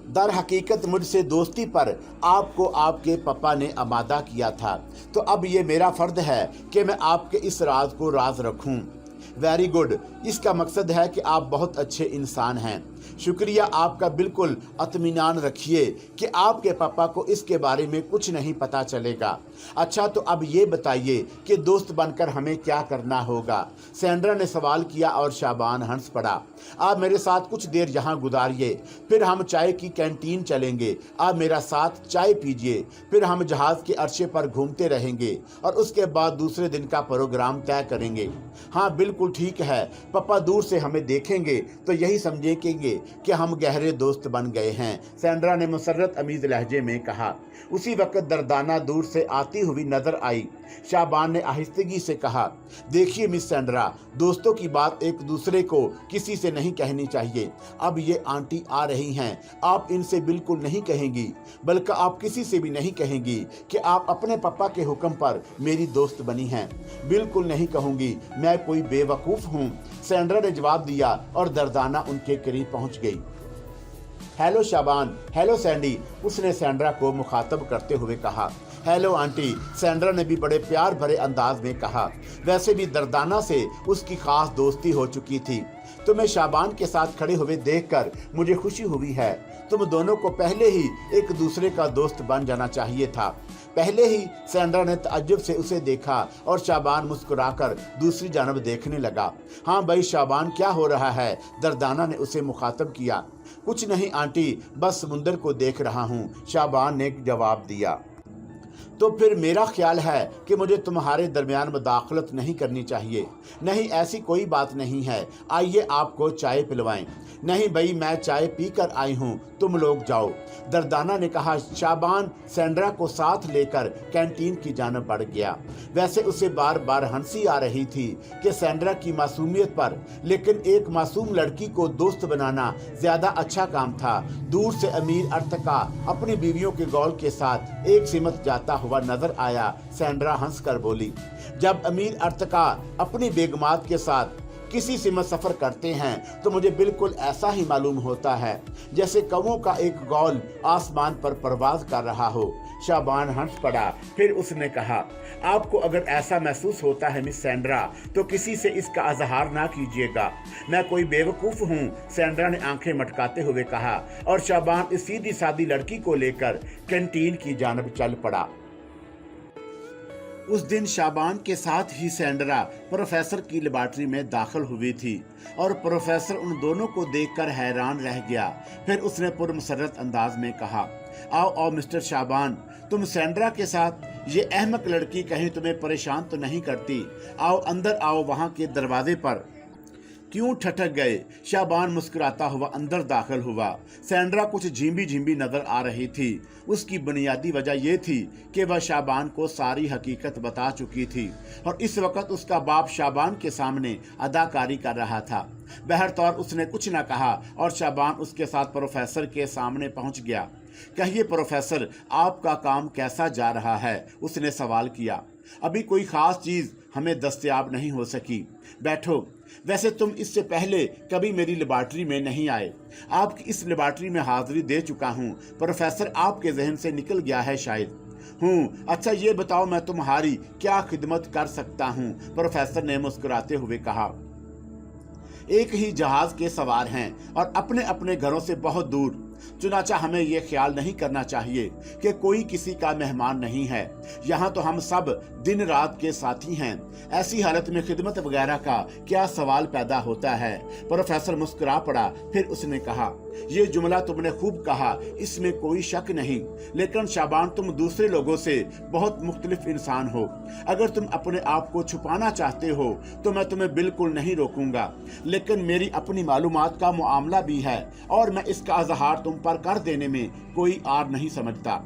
दर हकीकत मुझसे दोस्ती पर आपको आपके पापा ने आमादा किया था। तो अब ये मेरा फ़र्ज़ है कि मैं आपके इस राज को राज रखूं। वेरी गुड, इसका मकसद है कि आप बहुत अच्छे इंसान हैं। शुक्रिया, आपका बिल्कुल इत्मीनान रखिए कि आपके पापा को इसके बारे में कुछ नहीं पता चलेगा। अच्छा, तो अब ये बताइए कि दोस्त बनकर हमें क्या करना होगा? सैंड्रा ने सवाल किया और शाबान हंस पड़ा। आप मेरे साथ कुछ देर यहाँ गुजारिए, फिर हम चाय की कैंटीन चलेंगे। आप मेरा साथ चाय पीजिए, फिर हम जहाज़ के अर्शे पर घूमते रहेंगे और उसके बाद दूसरे दिन का प्रोग्राम तय करेंगे। हाँ, बिल्कुल ठीक है। पापा दूर से हमें देखेंगे तो यही समझेंगे कि हम गहरे दोस्त बन गए हैं, सैंड्रा ने मुसर्रत अमीज़ लहजे में कहा। उसी वक्त दर्दाना दूर से आती हुई नजर आई। शाबान ने आहिस्तगी से कहा, देखिए मिस सैंड्रा, दोस्तों की बात एक दूसरे को किसी से नहीं कहनी चाहिए। अब ये आंटी आ रही हैं, आप इनसे बिल्कुल नहीं कहेंगी, बल्कि आप किसी से भी नहीं कहेंगी कि आप अपने पापा के हुक्म पर मेरी दोस्त बनी हैं। बिल्कुल नहीं कहूँगी, मैं कोई बेवकूफ़ हूँ, सैंड्रा ने जवाब दिया और दर्दाना उनके करीब पहुँच गई। हेलो शाबान, हेलो सैंडी, उसने सैंड्रा को मुखातब करते हुए कहा। हेलो आंटी, सैंड्रा ने भी बड़े प्यार भरे अंदाज में कहा। वैसे भी दर्दाना से उसकी खास दोस्ती हो चुकी थी। तुम्हें शाबान के साथ खड़े हुए देखकर मुझे खुशी हुई है। तुम दोनों को पहले ही एक दूसरे का दोस्त बन जाना चाहिए था। पहले ही सैंड्रा ने तअज्जुब से उसे देखा और शाबान मुस्कुराकर दूसरी जानब देखने लगा। हाँ भाई शाबान, क्या हो रहा है? दर्दाना ने उसे मुखातब किया। कुछ नहीं आंटी, बस समुंदर को देख रहा हूँ, शाबान ने जवाब दिया। तो फिर मेरा ख्याल है कि मुझे तुम्हारे दरमियान मुदाखलत नहीं करनी चाहिए। नहीं, ऐसी कोई बात नहीं है, आइए आपको चाय पिलवाएं। नहीं भाई, मैं चाय पी कर आई हूँ, तुम लोग जाओ। दर्दाना ने कहा। शाबान सैंड्रा को साथ लेकर कैंटीन की जानब बढ़ गया। वैसे उसे बार बार हंसी आ रही थी कि सैंड्रा की मासूमियत पर, लेकिन एक मासूम लड़की को दोस्त बनाना ज्यादा अच्छा काम था। दूर से अमीर अर्तका अपनी बीवियों के गौल के साथ एक सिमत जाता हुआ नजर आया। सैंड्रा हंस कर बोली, जब अमीर अर्तका अपनी बेगमात के साथ किसी सिमत सफर करते हैं तो मुझे बिल्कुल ऐसा ही मालूम होता है जैसे कौवों का एक गौल आसमान पर परवाज कर रहा हो। शाबान हंस पड़ा। फिर उसने कहा, आपको अगर ऐसा महसूस होता है मिस सैंड्रा, तो किसी से इसका इजहार ना कीजिएगा। मैं कोई बेवकूफ हूँ, सैंड्रा ने आंखें मटकाते हुए कहा, और शाबान इस सीधी सादी लड़की को लेकर कैंटीन की जानब चल पड़ा। उस दिन शाबान के साथ ही सैंड्रा प्रोफेसर की लेबॉर्ट्री में दाखिल हुई थी और प्रोफेसर उन दोनों को देखकर हैरान रह गया। फिर उसने पुरमसरत अंदाज में कहा, आओ आओ मिस्टर शाबान, तुम सैंड्रा के साथ ये अहमक लड़की कहीं तुम्हें परेशान तो नहीं करती? आओ अंदर आओ। वहां के दरवाजे पर क्यों ठटक गए? शाबान मुस्कुराता हुआ अंदर दाखिल हुआ। सैंड्रा कुछ झींबी झींबी नजर आ रही थी। उसकी बुनियादी वजह यह थी कि वह शाबान को सारी हकीकत बता चुकी थी और इस वक्त उसका बाप शाबान के सामने अदाकारी कर रहा था। बहरतौर उसने कुछ न कहा और शाबान उसके साथ प्रोफेसर के सामने पहुंच गया। कहिए प्रोफेसर, आपका काम कैसा जा रहा है? उसने सवाल किया। अभी कोई खास चीज हमें दस्तयाब नहीं हो सकी। बैठो। वैसे तुम इससे पहले कभी मेरी लेबॉर्ट्री में नहीं आए। आपकी इस लेबॉर्ट्री में हाजिरी दे चुका हूँ। प्रोफेसर, आपके जहन से निकल गया है शायद। हूँ। अच्छा ये बताओ, मैं तुम्हारी क्या खिदमत कर सकता हूँ? प्रोफेसर ने मुस्कुराते हुए कहा। एक ही जहाज के सवार हैं और अपने अपने घरों से बहुत दूर, चुनाचा हमें यह ख्याल नहीं करना चाहिए कि कोई किसी का मेहमान नहीं है। यहाँ तो हम सब दिन रात के साथी हैं। ऐसी हालत में खिदमत वगैरह का क्या सवाल पैदा होता है? प्रोफेसर मुस्कुरा पड़ा। फिर उसने कहा, ये जुमला तुमने खूब कहा, इसमें कोई शक नहीं, लेकिन शाबान तुम दूसरे लोगों से बहुत मुख्तलिफ इंसान हो। अगर तुम अपने आप को छुपाना चाहते हो तो मैं तुम्हें बिल्कुल नहीं रोकूंगा, लेकिन मेरी अपनी मालूमात का मामला भी है और मैं इसका इजहार तुम पर कर देने में कोई आर नहीं समझता।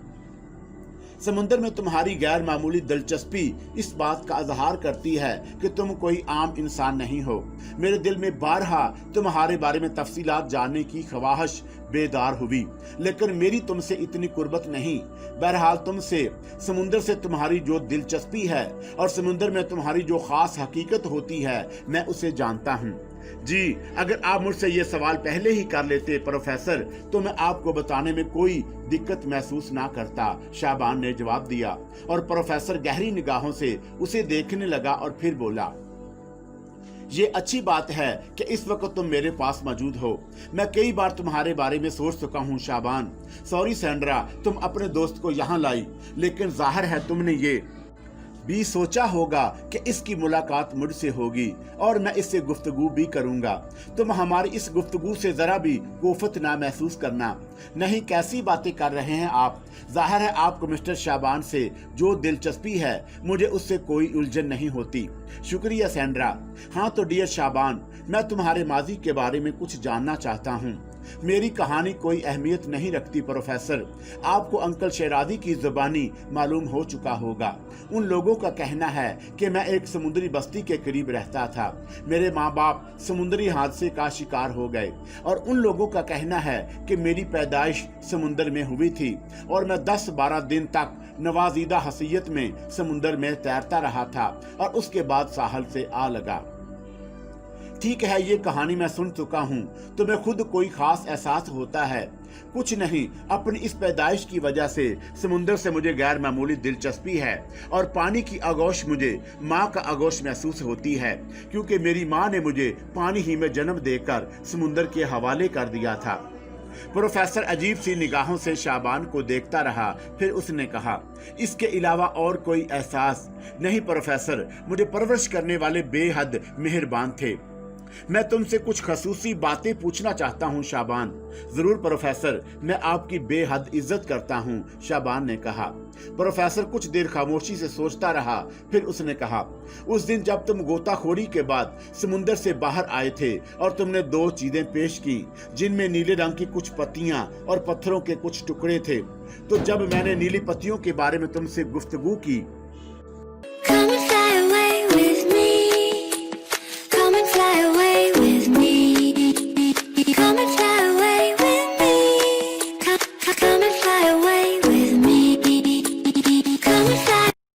समुद्र में तुम्हारी गैर मामूली दिलचस्पी इस बात का इजहार करती है कि तुम कोई आम इंसान नहीं हो। मेरे दिल में बारहा तुम्हारे बारे में तफसीलात जानने की ख्वाहिश बेदार हुई, लेकिन मेरी तुमसे इतनी कुर्बत नहीं। बहरहाल तुमसे, समुद्र से तुम्हारी जो दिलचस्पी है और समुद्र में तुम्हारी जो खास हकीकत होती है, मैं उसे जानता हूँ। जी, अगर आप मुझसे ये सवाल पहले ही कर लेते प्रोफेसर, तो मैं आपको बताने में कोई दिक्कत महसूस ना करता, शाबान ने जवाब दिया। और प्रोफेसर गहरी निगाहों से उसे देखने लगा और फिर बोला, ये अच्छी बात है कि इस वक्त तुम मेरे पास मौजूद हो। मैं कई बार तुम्हारे बारे में सोच चुका हूँ शाबान। सॉरी सैंड्रा, तुम अपने दोस्त को यहाँ लाई, लेकिन जाहिर है तुमने ये भी सोचा होगा कि इसकी मुलाकात मुझसे होगी और मैं इससे गुफ्तगू भी करूंगा। तुम हमारी इस गुफ्तगू से जरा भी कोफत ना महसूस करना। नहीं, कैसी बातें कर रहे हैं आप? जाहिर है आपको मिस्टर शाबान से जो दिलचस्पी है, मुझे उससे कोई उलझन नहीं होती। शुक्रिया सैंड्रा। हाँ तो डियर शाबान, मैं तुम्हारे माजी के बारे में कुछ जानना चाहता हूँ। मेरी कहानी कोई अहमियत नहीं रखती प्रोफेसर। आपको अंकल शेरादी की जुबानी मालूम हो चुका होगा। उन लोगों का कहना है कि मैं एक समुद्री बस्ती के करीब रहता था। मेरे माँ बाप समुद्री हादसे का शिकार हो गए और उन लोगों का कहना है कि मेरी पैदाइश समुद्र में हुई थी और मैं 10-12 दिन तक नवाजीदा हसीयत में समुद्र में तैरता रहा था और उसके बाद साहल से आ लगा। ठीक है, ये कहानी मैं सुन चुका हूँ। तुम्हें खुद कोई खास एहसास होता है? कुछ नहीं, अपनी इस पैदाइश की वजह से समुद्र से मुझे गैर मामूली दिलचस्पी है और पानी की आगोश मुझे माँ का आगोश महसूस होती है, क्योंकि मेरी माँ ने मुझे पानी ही में जन्म देकर समुद्र के हवाले कर दिया था। प्रोफेसर अजीब सी निगाहों से शाबान को देखता रहा। फिर उसने कहा, इसके अलावा और कोई एहसास नहीं प्रोफेसर। मुझे परवरिश करने वाले बेहद मेहरबान थे। मैं तुमसे कुछ खसूसी बातें पूछना चाहता हूँ शाबान। जरूर प्रोफेसर, मैं आपकी बेहद इज्जत करता हूँ, शाबान ने कहा। प्रोफेसर कुछ देर खामोशी से सोचता रहा, फिर उसने कहा, उस दिन जब तुम गोताखोरी के बाद समुंदर से बाहर आए थे और तुमने 2 चीजें पेश की जिनमें नीले रंग की कुछ पत्तियां और पत्थरों के कुछ टुकड़े थे, तो जब मैंने नीली पत्तियों के बारे में तुमसे गुफ्तगू की